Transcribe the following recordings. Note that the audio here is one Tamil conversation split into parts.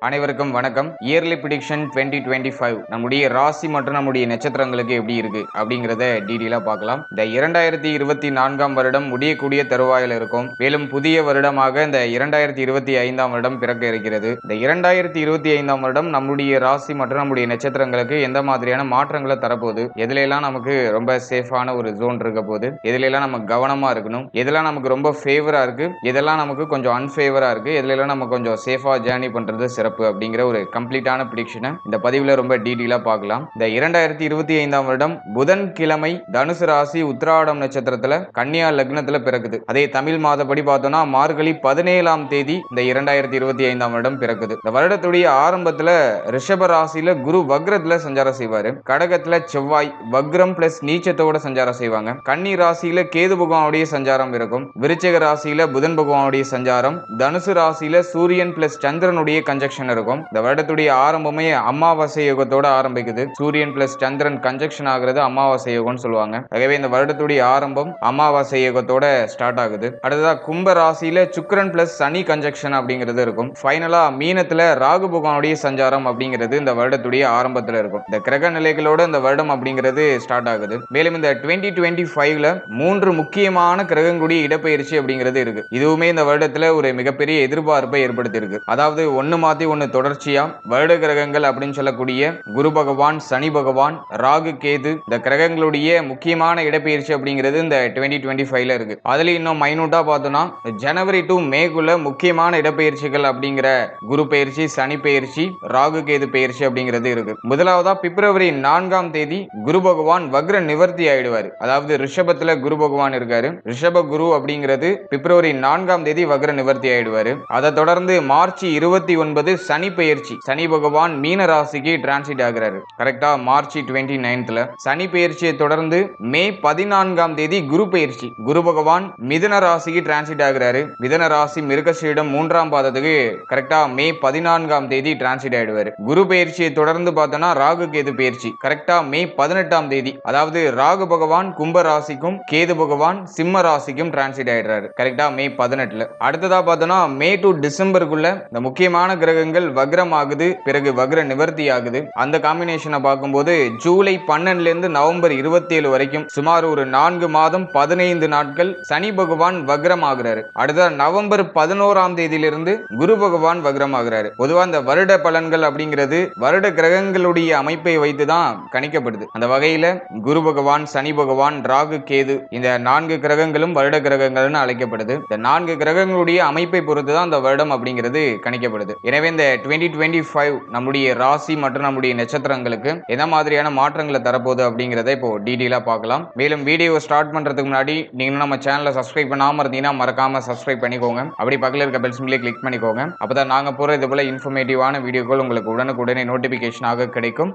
அனைவருக்கும் வணக்கம். இயர்லி பிரிடிக்ஷன் 2025 நம்முடைய ராசி மற்றும் நம்முடைய நட்சத்திரங்களுக்கு எப்படி இருக்கு அப்படிங்கறத டீடைலா பார்க்கலாம். இந்த 2024ஆம் வருடம் முடியக்கூடிய தருவாயில் இருக்கும். மேலும் புதிய வருடமாக இந்த 2025ஆம் வருடம் பிறக்க இருக்கிறது. இந்த 2025ஆம் வருடம் நம்முடைய ராசி மற்றும் நம்முடைய நட்சத்திரங்களுக்கு எந்த மாதிரியான மாற்றங்களை தரப்போகுது, எதுல எல்லாம் நமக்கு ரொம்ப சேஃபான ஒரு ஜோன் இருக்க போகுது, எதுல எல்லாம் நம்ம கவனமா இருக்கணும், எதெல்லாம் நமக்கு ரொம்ப ஃபேவரா இருக்கு, எதெல்லாம் நமக்கு கொஞ்சம் அன்ஃபேவரா இருக்கு, எதுல எல்லாம் நம்ம கொஞ்சம் சேஃபா ஜேர்னி பண்றது சிறப்பு அப்படிங்கிற ஒரு கம்ப்ளீட்டான ப்ரெடிக்ஷனை இந்த பதிவுல ரொம்ப டீடைலா பார்க்கலாம். இந்த 2025ஆம் வருடம் புதன்கிழமை தனுசு ராசி உத்திராடம் நட்சத்திரத்துல கன்னியா லக்னத்துல பிறக்குது. அதே தமிழ் மாதப்படி பார்த்தோம்னா மார்கழி 17ஆம் தேதி இந்த 2025ஆம் வருடம் பிறக்குது. இந்த வருடத்துடைய ஆரம்பத்துல ரிஷப ராசியில குரு வக்ரத்துல சஞ்சாரம் செய்வாரு. கடகத்துல செவ்வாய் வக்ரம் பிளஸ் நீச்சத்தோட சஞ்சாரம் செய்வாங்க. கன்னி ராசியில கேது பகவானுடைய சஞ்சாரம் இருக்கும். விருச்சிக ராசியில புதன் பகவானுடைய சஞ்சாரம், தனுசு ராசியில சூரியன் பிளஸ் சந்திரனுடைய கன்ஜெக்ஷன் இருக்கும். இந்த வருடத்துடைய ஆரம்பமே அமாவாசை யோகத்தோட ஆரம்பிக்குது. சூரியன் பிளஸ் சந்திரன் கன்ஜெக்ஷன் ஆகிறது அமாவாசை யோகம்னு சொல்லுவாங்க. ஆகவே இந்த வருடத்துடைய ஆரம்பம் அமாவாசை யோகத்தோட ஸ்டார்ட் ஆகுது. அடுத்ததா கும்ப ராசியில சுக்கிரன் பிளஸ் சனி கன்ஜெக்ஷன் அப்படிங்கிறது இருக்கும். ஃபைனலா மீனத்துல ராகு பகவானுடைய சஞ்சாரம் அப்படிங்கிறது இந்த வருடத்துடைய ஆரம்பத்துல இருக்கும். இந்த கிரக நிலைகளோட இந்த வருடம் அப்படிங்கிறது ஸ்டார்ட் ஆகுது. மேலும் இந்த 2025ல 3 முக்கியமான கிரகங்களுடைய இடப்பெயர்ச்சி அப்படிங்கிறது இருக்கு. இதுவுமே இந்த வருடத்துல ஒரு மிகப்பெரிய எதிர்பார்ப்பை ஏற்படுத்தி இருக்கு. அதாவது ஒன்னு மாத்தி ஒன்னு தொடர்ச்சியா வருட கிரகங்கள் அப்படின்னு சொல்லக்கூடிய குரு பகவான், சனி பகவான், ராகு, கேது இந்த கிரகங்களுடைய முக்கியமான இடப்பெயர்ச்சி அப்படிங்கிறது இந்த 2025ல இருக்கு. அதுல இன்னும் மைனூட்டா பார்த்தோம்னா ஜனவரி டு மேக்குள்ள முக்கியமான இடப்பெயர்ச்சிகள் அப்படிங்கிற குரு பெயர்ச்சி, சனி பெயர்ச்சி, ராகு கேது பெயர்ச்சி அப்படிங்கிறது இருக்கு. முதலாவதா பிப்ரவரி 4ஆம் தேதி குரு பகவான் வக்ர நிவர்த்தி ஆயிடுவாரு. அதாவது ரிஷபத்துல குரு பகவான் இருக்காரு. ரிஷப குரு அப்படிங்கிறது பிப்ரவரி 4ஆம் தேதி வக்ர நிவர்த்தி ஆயிடுவாரு. அதை தொடர்ந்து மார்ச் 29 சனி பெயர்ச்சி, சனி பகவான் மீன ராசிக்கு டிரான்சிட் ஆகிறாரு. கரெக்டா மார்ச் 29ல சனி பெயர்ச்சியை தொடர்ந்து மே 14ஆம் தேதி குரு பெயர்ச்சி, குரு பகவான் மிதுன ராசிக்கு டிரான்சிட் ஆகிறாரு. மிதுன ராசி மிருகசீரிடம் 3ஆம் பாதத்துக்கு கரெக்டா மே 14ஆம் தேதி டிரான்சிட் ஆயிடுவாரு. குரு பெயர்ச்சியை தொடர்ந்து பார்த்தோம்னா ராகு கேது பெயர்ச்சி கரெக்டா மே 18ஆம் தேதி, அதாவது ராகு பகவான் கும்ப ராசிக்கும் கேது பகவான் சிம்ம ராசிக்கும் டிரான்சிட் ஆயிடுறாரு. கரெக்டா மே 18ல. அடுத்ததா பார்த்தோம்னா மே டு டிசம்பருக்குள்ள இந்த முக்கியமான கிரகங்கள் வக்ரம் ஆகுது, பிறகு வக்ர நிவர்த்தி ஆகுது. அந்த காம்பினேஷனை பார்க்கும்போது ஜூலை 12ல இருந்து நவம்பர் 27 வரைக்கும் சுமார் ஒரு 4 மாதம் 15 நாட்கள் சனி பகவான் வக்ரம் ஆகிறாரு. அடுத்த நவம்பர் 11ஆம் தேதியிலிருந்து குரு பகவான் வக்ரம் ஆகிறாரு. பொதுவா இந்த வருட பலன்கள் அப்படிங்கிறது வருட கிரகங்களுடைய அமைப்பை வைத்துதான் கணிக்கப்படுது. அந்த வகையில குரு பகவான், சனி பகவான், ராகு, கேது இந்த 4 கிரகங்களும் வருட கிரகங்கள்னு அழைக்கப்படுது. இந்த 4 கிரகங்களுடைய அமைப்பை பொறுத்து தான் இந்த வருடம் அப்படிங்கிறது கணிக்கப்படுது. எனவே இந்த 2025 நம்முடைய ராசி மற்றும் நம்முடைய நட்சத்திரங்களுக்கு என்ன மாதிரியான மாற்றங்களை தரப்போகுது அப்படிங்கறத இப்போ டீடைலா பார்க்கலாம். மேலும் வீடியோ ஸ்டார்ட் பண்றதுக்கு முன்னாடி நீங்க நம்ம சேனலை சப்ஸ்கிரைப் பண்ணாம இருந்தீங்கன்னா மறக்காம சப்ஸ்கிரைப் பண்ணிக்கோங்க. அப்படி பக்கத்துல இருக்க பெல் சிம்பலை கிளிக் பண்ணிக்கோங்க. அப்பதான் நாங்க போற இது போல இன்ஃபர்மேட்டிவான வீடியோக்கள் உங்களுக்கு உடனுக்குடனே நோட்டிபிகேஷனாக கிடைக்கும்.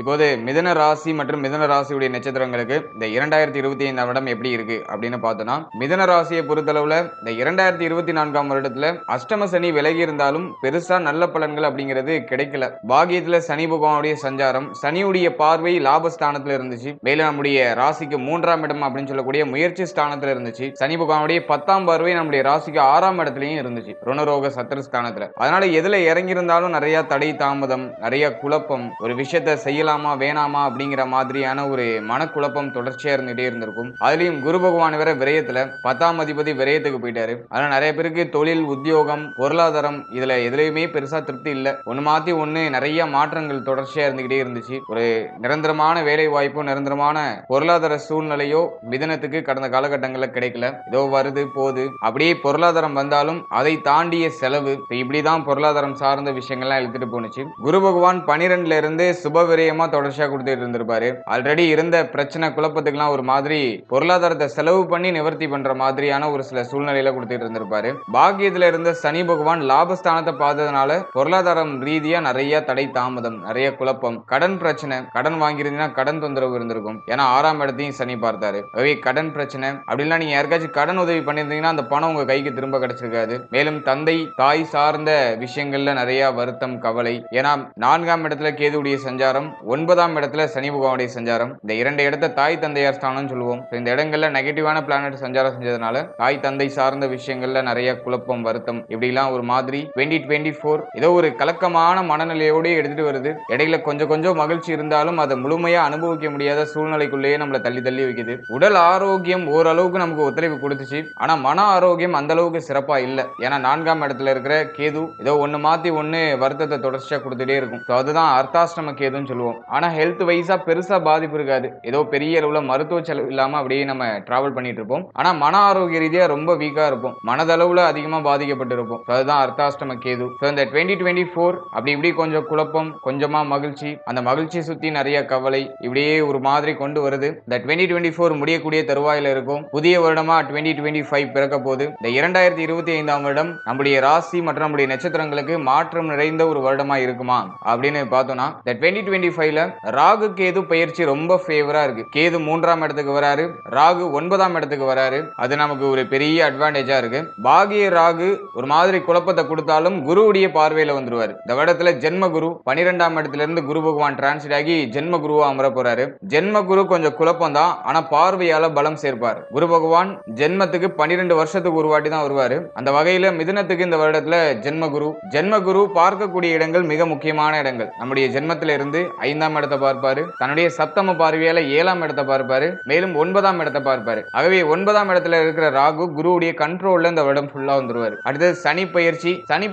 இப்போது மிதுன ராசி மற்றும் மிதுன ராசியுடைய நட்சத்திரங்களுக்கு இந்த 2025ஆம் வருடம் எப்படி இருக்கு அப்படின்னு பார்த்தோம்னா, மிதுன ராசியை பொறுத்தளவுல இந்த 2024ஆம் வருடத்துல அஷ்டம சனி விலகி இருந்தாலும் பெருசா நல்ல பலன்கள் அப்படிங்கிறது கிடைக்கல. பாகியத்துல சனி பகவானுடைய சஞ்சாரம், சனியுடைய பார்வை லாபஸ்தானத்துல இருந்துச்சு. மேலும் நம்முடைய ராசிக்கு 3ஆம் இடம் அப்படின்னு சொல்லக்கூடிய முயற்சி ஸ்தானத்துல இருந்துச்சு. சனி பகவானுடைய 10ஆம் பார்வை நம்முடைய ராசிக்கு 6ஆம் இடத்துலயும் இருந்துச்சு, ருணரோக சத்ருஸ்தானத்துல. அதனால எதுல இறங்கி இருந்தாலும் நிறைய தடை தாமதம், நிறைய குழப்பம், ஒரு விஷயத்தை செய்ய வேணாமா அப்படிங்கிற மாதிரியான ஒரு மனக்குழப்பம் தொடர்ச்சியா இருந்துட்டே இருந்திருக்கும். அதுலயும் குரு பகவான் வேற விரயத்துல 10ஆம் அதிபதி விரயத்துக்கு போயிட்டாரு. அதனால நிறைய பேருக்கு தொழில், உத்தியோகம், பொருளாதாரம் இதுல எதுலையுமே பெருசா திருப்தி இல்ல. ஒண்ணு மாத்தி ஒண்ணு நிறைய மாற்றங்கள் தொடர்ச்சியா இருந்துகிட்டே இருந்துச்சு. ஒரு நிரந்தரமான வேலை வாய்ப்போ நிரந்தரமான பொருளாதார சூழ்நிலையோ மிதுனத்துக்கு கடந்த காலகட்டங்களில் கிடைக்கல. ஏதோ வருது போகுது, அப்படியே பொருளாதாரம் வந்தாலும் அதை தாண்டிய செலவு, இப்படிதான் பொருளாதாரம் சார்ந்த விஷயங்கள்லாம் இழுத்துட்டு போனுச்சு. குரு பகவான் 12ல இருந்து சுப விரயம் தொடர்ச்சியா கொடுத்துட்டு இருந்திருப்பாரு. ஆல்ரெடி இருந்த பிரச்சனை குழப்பத்துக்குலாம் ஒரு மாதிரி பொருளாதாரத்தை செலவு பண்ணி நிவர்த்தி பண்ற மாதிரியான ஒரு சில சூழ்நிலையில கொடுத்துட்டு இருந்திருப்பாரு. பாக்கியத்துல இருந்த சனி பகவான் லாபஸ்தானத்தை பார்த்ததுனால பொருளாதாரம் ரீதியா நிறைய தடை தாமதம், நிறைய குழப்பம், கடன் பிரச்சனை, கடன் வாங்கியிருந்தீங்கன்னா கடன் தொந்தரவு இருந்திருக்கும். ஏன்னா 6ஆம் இடத்தையும் சனி பார்த்தாரு. கடன் பிரச்சனை அப்படின்னா நீங்க யாருக்காச்சும் கடன் உதவி பண்ணியிருந்தீங்கன்னா அந்த பணம் உங்க கைக்கு திரும்ப கிடைச்சிருக்காது. மேலும் தந்தை தாய் சார்ந்த விஷயங்கள்ல நிறைய வருத்தம், கவலை. ஏன்னா 4ஆம் இடத்துல கேதுவுடைய சஞ்சாரம், 9ஆம் இடத்துல சனி பகவானுடைய சஞ்சாரம். இந்த 2 இடத்த தாய் தந்தையார் ஸ்தானம்னு சொல்லுவோம். இந்த இடங்கள்ல நெகட்டிவான பிளானட் சஞ்சாரம் செஞ்சதுனால தாய் தந்தை சார்ந்த விஷயங்கள்ல நிறைய குழப்பம், வருத்தம் இப்படிலாம் ஒரு மாதிரி 2024 ஏதோ ஒரு கலக்கமான மனநிலையோடு எடுத்துட்டு வருது. இடையில கொஞ்சம் கொஞ்சம் மகிழ்ச்சி இருந்தாலும் அதை முழுமையா அனுபவிக்க முடியாத சூழ்நிலைக்குள்ளேயே நம்மளை தள்ளி தள்ளி வைக்குது. உடல் ஆரோக்கியம் ஓரளவுக்கு நமக்கு ஒத்துழைப்பு கொடுத்துச்சு. ஆனா மன ஆரோக்கியம் அந்த அளவுக்கு சிறப்பா இல்ல. ஏன்னா 4ஆம் இடத்துல இருக்கிற கேது ஏதோ ஒண்ணு மாத்தி ஒண்ணு வருத்தத்தை தொடர்ச்சியா கொடுத்துட்டே இருக்கும். அதுதான் அர்த்தாஷ்டம கேதுன்னு சொல்லுவோம். ஆனா ஹெல்த் வைஸா பெருசா பாதிப்பு இருக்காது. ஏதோ பெரிய அளவுல மருத்துவ செலவு இல்லாம அப்படியே நம்ம டிராவல் பண்ணிட்டு இருப்போம். ஆனா மன ஆரோக்கிய ரீதியா ரொம்ப வீக்கா இருப்போம். மனதளவுல அதிகமா பாதிக்கப்பட்டு இருப்போம். அதுதான் அர்த்தாஷ்டம கேது. இந்த 2024 அப்படி இப்படி கொஞ்சம் குழப்பம், கொஞ்சமா மகிழ்ச்சி, அந்த மகிழ்ச்சி சுத்தி நிறைய கவலை இப்படியே ஒரு மாதிரி கொண்டு வருது. இந்த 2024 முடியக்கூடிய தருவாயில இருக்கும். புதிய வருடமா 2025 பிறக்க போது. இந்த 2025ஆம் வருடம் நம்முடைய ராசி மற்றும் நம்முடைய நட்சத்திரங்களுக்கு மாற்றம் நிறைந்த ஒரு வருடமா இருக்குமா அப்படின்னு பார்த்தோம்னா இந்த 2025ல ராகு கேது பயிற்சி ரொம்ப ஃபேவரா இருக்கு. கேது 3ஆம் இடத்துக்கு வராரு, ராகு 9ஆம் இடத்துக்கு வராரு. அது நமக்கு ஒரு பெரிய அட்வான்டேஜா இருக்கு. பாகிய ராகு ஒரு மாதிரி குழப்பத்தை கொடுத்தாலும் குருவுடைய பார்வையில வந்துருவாரு. இந்த வருடத்துல ஜென்ம குரு 12ஆம் இடத்துல இருந்து குரு பகவான் டிரான்சிட் ஆகி ஜென்ம குருவா அமர போறாரு. ஜென்ம குரு கொஞ்சம் குழப்பம் தான், ஆனா பார்வையால பலம் சேர்ப்பார். குரு பகவான் ஜென்மத்துக்கு 12 வருஷத்துக்கு ஒரு வாட்டி தான் வருவாரு. அந்த வகையில மிதுனத்துக்கு இந்த வருடத்துல ஜென்ம குரு பார்க்கக்கூடிய இடங்கள் மிக முக்கியமான இடங்கள். நம்முடைய ஜென்மத்தில இருந்து 5ஆம் இடத்தை பார்ப்பாரு, தன்னுடைய சப்தம பார்வையால 7ஆம் இடத்தை பார்ப்பாரு, மேலும் 9ஆம் இடத்தை பார்ப்பாரு. ஆகவே 9ஆம் இடத்துல இருக்கிற ராகு குருவுடைய கண்ட்ரோல்ல இந்த வருடம் ஃபுல்லா வந்துருவாரு. அடுத்து சனி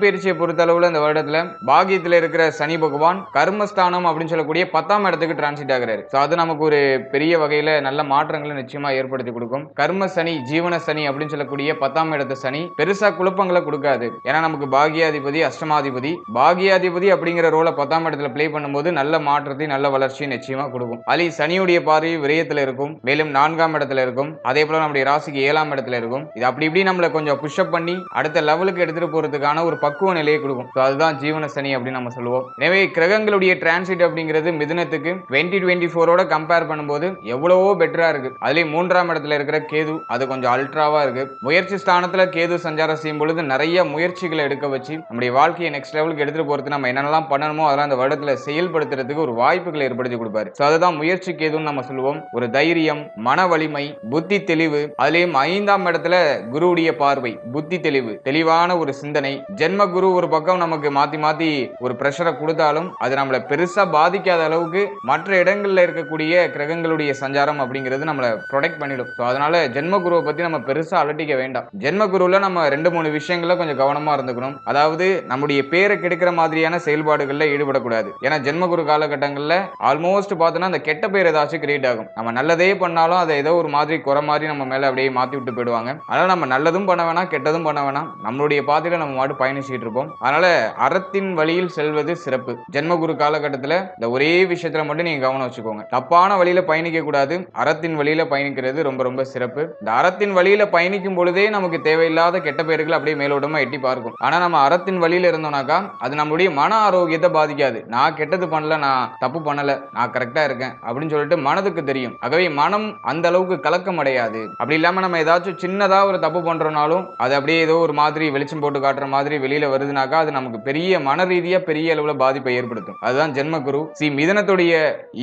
பயிற்சியை பொறுத்த அளவுல இந்த வருடத்துல பாகியத்துல இருக்கிற சனி பகவான் கர்மஸ்தானம் அப்படின்னு சொல்லக்கூடிய 10ஆம் இடத்துக்கு டிரான்சிட் ஆகிறாரு. அது நமக்கு ஒரு பெரிய வகையில நல்ல மாற்றங்களை நிச்சயமா ஏற்படுத்தி கொடுக்கும். கர்ம சனி, ஜீவன சனி அப்படின்னு சொல்லக்கூடிய 10ஆம் இடத்து சனி பெருசா குழப்பங்களை கொடுக்காது. ஏன்னா நமக்கு பாகியாதிபதி, அஷ்டமாதிபதி, பாகியாதிபதி அப்படிங்கிற ரோலை 10ஆம் இடத்துல பிளே பண்ணும்போது நல்ல மாற்றத்தை, நல்ல வளர்ச்சியை நிச்சயமா கொடுக்கும். அலி சனியுடைய பார்வை விரயத்துல இருக்கும், மேலும் 4ஆம் இடத்துல இருக்கும். அதே போல நம்முடைய ராசிக்கு 7ஆம் இடத்துல இருக்கும். இது அப்படி இப்படி நம்மள கொஞ்சம் புஷ்அப் பண்ணி அடுத்த லெவலுக்கு எடுத்துட்டு போறதுக்கான ஒரு பக்குவ நிலையை கொடுக்கும். அதுதான் ஜீவன சனி அப்படின்னு நம்ம சொல்லுவோம். எனவே கிரகங்களுடைய டிரான்சிட் அப்படிங்கிறது மிதுனத்துக்கு 2024ஓட கம்பேர் பண்ணும்போது எவ்வளவோ பெட்டரா இருக்கு. அதுலயும் 3ஆம் இடத்துல இருக்கிற கேது அது கொஞ்சம் அல்ட்ராவா இருக்கு. முயற்சி ஸ்தானத்துல கேது சஞ்சாரம் செய்யும் பொழுது நிறைய முயற்சிகளை எடுக்க வச்சு நம்முடைய வாழ்க்கையை நெக்ஸ்ட் லெவலுக்கு எடுத்துட்டு போறது நம்ம என்னென்னலாம் பண்ணணுமோ அதெல்லாம் அந்த வருடத்துல செயல்படுத்துறதுக்கு ஒரு வாய்ப்புகளை ஏற்படுத்தி கொடுப்பாரு. அதுதான் முயற்சி கேதுன்னு நம்ம சொல்லுவோம். ஒரு தைரியம், மன வலிமை, புத்தி தெளிவு, அதுலயும் 5ஆம் இடத்துல குருவுடைய பார்வை, புத்தி தெளிவு, தெளிவான ஒரு சிந்தனை. ஜென்ம குரு ஒரு பக்கம் நமக்கு மாத்தி மாத்தி ஒரு பிரஷரை கொடுத்தாலும் அது நம்மள பெருசா பாதிக்காத அளவுக்கு மற்ற இடங்கள்ல இருக்கக்கூடிய கிரகங்களுடைய சஞ்சாரம் அப்படிங்கிறது நம்மள ப்ரொடெக்ட் பண்ணிடும். அதனால ஜென்ம குருவை பத்தி நம்ம பெருசா அலட்டிக்க வேண்டாம். ஜென்ம குருல நம்ம 2-3 விஷயங்கள்ல கொஞ்சம் கவனமா இருந்துக்கணும். அதாவது நம்முடைய பேரை கெடுக்கிற மாதிரியான செயல்பாடுகள்ல ஈடுபடக்கூடாது. ஏன்னா ஜென்மகுரு காலகட்டங்கள்ல ஆல்மோஸ்ட் பார்த்தோன்னா அந்த கெட்ட பேர் ஏதாச்சும் கிரியேட் ஆகும். நம்ம நல்லதே பண்ணாலும் அதை ஏதோ ஒரு மாதிரி குறை மாதிரி நம்ம மேல அப்படியே மாத்தி விட்டு போயிடுவாங்க. அதனால நம்ம நல்லதும் பண்ண வேணாம், கெட்டதும் பண்ண வேணாம். நம்மளுடைய பாதையில நம்ம மாட்டு பயணிச்சுட்டு இருப்போம். அதனால அறத்தின் வழியில் செல்வது சிறப்பு. ஜென்மகுரு காலகட்டத்தில் இந்த ஒரே விஷயத்துல மட்டும் நீங்க கவனம் வச்சுக்கோங்க. தப்பான வழியில பயணிக்க கூடாது, அறத்தின் வழியில பயணிக்கிறது ரொம்ப ரொம்ப சிறப்பு. இந்த அறத்தின் வழியில பயணிக்கும் பொழுதே நமக்கு தேவையில்லாத கெட்ட பேர்கள் அப்படியே மேலோட்டமா எட்டி பார்க்கும். ஆனா நம்ம அறத்தின் வழியில இருந்தோம்னாக்கா அது நம்மளுடைய மன ஆரோக்கியத்தை பாதிக்காது. நான் கெட்டது பண்ணல, நான் தப்பு பண்ணல, நான் கரெக்டா இருக்கேன் அப்படின்னு சொல்லிட்டு மனதுக்கு தெரியும். ஆகவே மனம் அந்த அளவுக்கு கலக்கம் அடையாது. அப்படி இல்லாம நம்ம ஏதாச்சும் சின்னதா ஒரு தப்பு பண்றோம்னாலும் அது அப்படியே ஏதோ ஒரு மாதிரி வெளிச்சம் போட்டு காட்டுற மாதிரி வெளியில வருதுனாக்கா அது நமக்கு பெரிய மன ரீதியா பெரிய அளவுல பாதிப்பை ஏற்படுத்தும். அதுதான் ஜென்ம குரு. மிதுனத்துடைய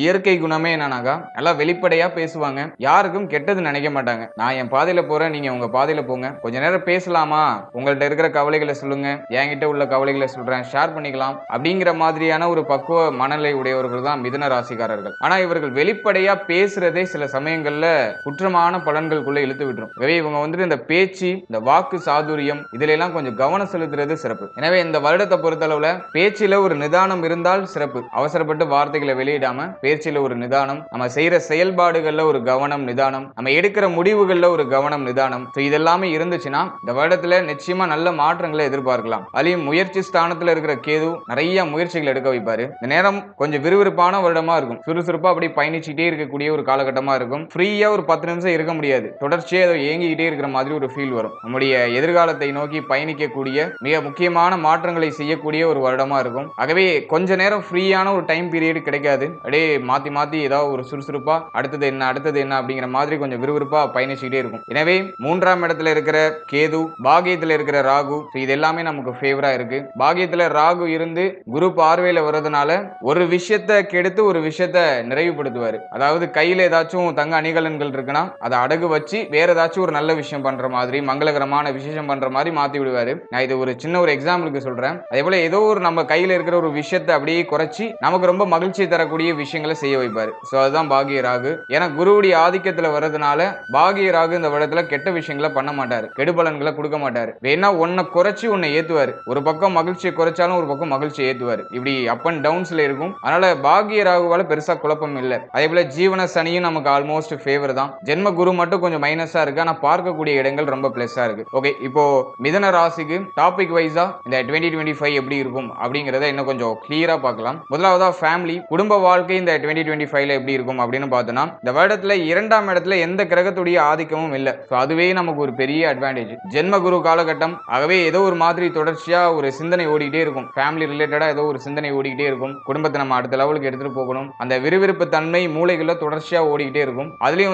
இயற்கை குணமே என்னன்னாக்கா நல்லா வெளிப்படையா பேசுவாங்க. யாருக்கும் கெட்டது நினைக்க மாட்டாங்க. நான் என் பாதையில போறேன், நீங்க உங்க பாதையில போங்க, கொஞ்ச நேரம் பேசலாமா, உங்கள்ட்ட இருக்கிற கவலைகளை சொல்லுங்க, என்கிட்ட உள்ள கவலைகளை சொல்றேன், ஷேர் பண்ணிக்கலாம் அப்படிங்கிற மாதிரியான ஒரு பக்குவ மனநிலை உடையவர்கள் தான் மிதுன ராசிக்காரர்கள். ஆனா இவர்கள் வெளிப்படையா பேசுறதே சில சமயங்கள்ல குற்றமான பலன்களுக்குள்ள இழுத்து விட்டுரும். இவங்க வந்துட்டு இந்த பேச்சு, இந்த வாக்கு சாதுரியம் இதுல எல்லாம் கொஞ்சம் கவனம் செலுத்துறது சிறப்பு. எனவே இந்த வருடத்தை பொறுத்தளவுல பேச்சில ஒரு நிதானம் இருந்தால் சிறப்பு. அவசரப்பட்டு வார்த்தைகளை வெளியிடாம பேச்சில ஒரு நிதானம், நம்ம செய்யற செயல்பாடுகள்ல ஒரு கவனம், நிதானம், நம்ம எடுக்கிற முடிவுகள்ல ஒரு கவனம், நிதானம், இதெல்லாமே இருந்துச்சுன்னா இந்த வருடத்துல நிச்சயமா நல்ல மாற்றங்களை எதிர்பார்க்கலாம். அதையும் முயற்சி ஸ்தானத்துல இருக்கிற கேது நிறைய முயற்சிகள் எடுக்க வைப்பாரு. இந்த நேரம் கொஞ்சம் விறுவிறுப்பான வருடமா இருக்கும். சுறுசுறுப்பா அப்படி பயணிச்சுட்டே இருக்கக்கூடிய ஒரு காலகட்டமா இருக்கும். ஃப்ரீயா ஒரு 10 நிமிஷம் இருக்க முடியாது. தொடர்ச்சியா அதை ஏங்கிக்கிட்டே இருக்கிற மாதிரி ஒரு ஃபீல் வரும். நம்முடைய எதிர்காலத்தை நோக்கி பயணிக்கக்கூடிய மிக முக்கியமான மாற்றங்களை செய்யக்கூடிய ஒரு வருடமா இருக்கும். ஆகவே கொஞ்ச நேரம் ஃப்ரீயான ஒரு டைம் பீரியட் கிடைக்காது. அப்படியே மாத்தி மாத்தி ஏதாவது ஒரு சுறுசுறுப்பா அடுத்தது என்ன அப்படிங்கிற மாதிரி கொஞ்சம் விறுவிறுப்பா பயணிச்சுட்டே இருக்கும். எனவே 3ஆம் இடத்துல இருக்கிற கேது, பாகியத்துல இருக்கிற ராகு, இது எல்லாமே நமக்கு ஃபேவரா இருக்கு. பாகியத்துல ராகு இருந்து குரு பார்வையில வர்றதுனால ஒரு விஷயம் விஷயத்த கெடுத்து ஒரு விஷயத்த நிறைவுபடுத்துவாரு. அதாவது கையில ஏதாச்சும் தங்க அணிகலன்கள் இருக்குன்னா அதை அடகு வச்சு வேற ஏதாச்சும் ஒரு நல்ல விஷயம் பண்ற மாதிரி மங்களகரமான விசேஷம் பண்ற மாதிரி மாத்தி விடுவாரு. நான் இது ஒரு சின்ன ஒரு எக்ஸாம்பிளுக்கு சொல்றேன். அதே போல ஏதோ ஒரு நம்ம கையில இருக்கிற ஒரு விஷயத்தை அப்படியே குறைச்சி நமக்கு ரொம்ப மகிழ்ச்சி தரக்கூடிய விஷயங்களை செய்ய வைப்பாரு. சோ அதுதான் பாகிய ராகு. ஏன்னா குருவுடைய ஆதிக்கத்துல வர்றதுனால பாகிய ராகு இந்த இடத்துல கெட்ட விஷயங்களை பண்ண மாட்டாரு, கெடுபலன்களை கொடுக்க மாட்டாரு. வேணா ஒன்ன குறைச்சி ஒன்னை ஏத்துவாரு. ஒரு பக்கம் மகிழ்ச்சியை குறைச்சாலும் ஒரு பக்கம் மகிழ்ச்சியை ஏத்துவாரு. இப்படி அப் அண்ட் டவுன்ஸ்ல இருக்கும். அதனால பாகிய ராகுவால பெருசா குழப்பம் இல்ல. அதே போல ஜீவன சனியும் நமக்கு ஆல்மோஸ்ட் ஃபேவர் தான். ஜென்ம குரு மட்டும் கொஞ்சம் மைனஸா இருக்கு. ஆனா பார்க்கக்கூடிய இடங்கள் ரொம்ப பிளஸ்ஸா இருக்கு. ஓகே, இப்போ மிதன ராசிக்கு டாபிக் வைஸா இந்த 2025 எப்படி இருக்கும் அப்படிங்கறத இன்னும் கொஞ்சம் கிளியரா பார்க்கலாம். முதலாவதா ஃபேமிலி, குடும்ப வாழ்க்கை இந்த 2025ல எப்படி இருக்கும் அப்படின்னு பார்த்தோம்னா, இந்த வருடத்துல 2ஆம் இடத்துல எந்த கிரகத்துடைய ஆதிக்கமும் இல்ல. சோ அதுவே நமக்கு ஒரு பெரிய அட்வான்டேஜ். ஜென்ம குரு காலகட்டம் ஆகவே ஏதோ ஒரு மாதிரி தொடர்ச்சியா ஒரு சிந்தனை ஓடிக்கிட்டே இருக்கும். ஃபேமிலி ரிலேட்டடா ஏதோ ஒரு சிந்தனை ஓடிக்கிட்டே இருக்கும். குடும்பத்தை நம்ம அடுத்த லெவலுக்கு எடுத்துட்டு போகணும். அந்த விறுவிறுப்பு தன்மை மூளைகள்ல தொடர்ச்சியா ஓடிக்கிட்டே இருக்கும். அதுலயும்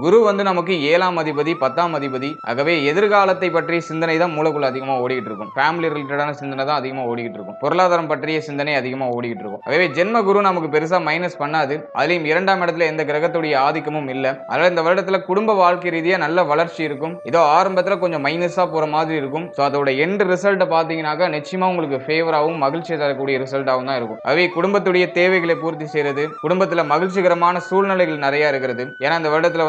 குரு நமக்கு 7ஆம் அதிபதி 10ஆம் அதிபதி. ஆகவே எதிர்காலத்தை பற்றிய சிந்தனை தான் மூளைக்குள்ள அதிகமா ஓடிக்கிட்டு இருக்கும். ஃபேமிலி ரிலேட்டடான சிந்தனை தான் அதிகமா ஓடிக்கிட்டு இருக்கும். பொருளாதாரம் பற்றிய சிந்தனை அதிகமா ஓடிக்கிட்டு இருக்கும். ஆகவே ஜென்ம குரு நமக்கு பெருசா மைனஸ் பண்ணாது. அதுலயும் 2ஆம் இடத்துல எந்த கிரகத்துடைய ஆதிக்கமும் இல்ல. அதனால இந்த வருடத்துல குடும்ப வாழ்க்கை ரீதியா நல்ல வளர்ச்சி இருக்கும். இதோ ஆரம்பத்துல கொஞ்சம் மைனஸா போற மாதிரி இருக்கும். சோ அதோட எண்ட் ரிசல்ட் பாத்தீங்கன்னாக்கா நிச்சயமா உங்களுக்கு ஃபேவராகவும் மகிழ்ச்சி தரக்கூடிய ரிசல்ட்டாகவும் தான் இருக்கும். ஆகவே குடும்பத்துடைய தேவைகளை பூர்த்தி செய்யறது, குடும்பத்துல மகிழ்ச்சிகரமான சூழ்நிலைகள் நிறைய இருக்கிறது. ஏன்னா இந்த வருடத்துல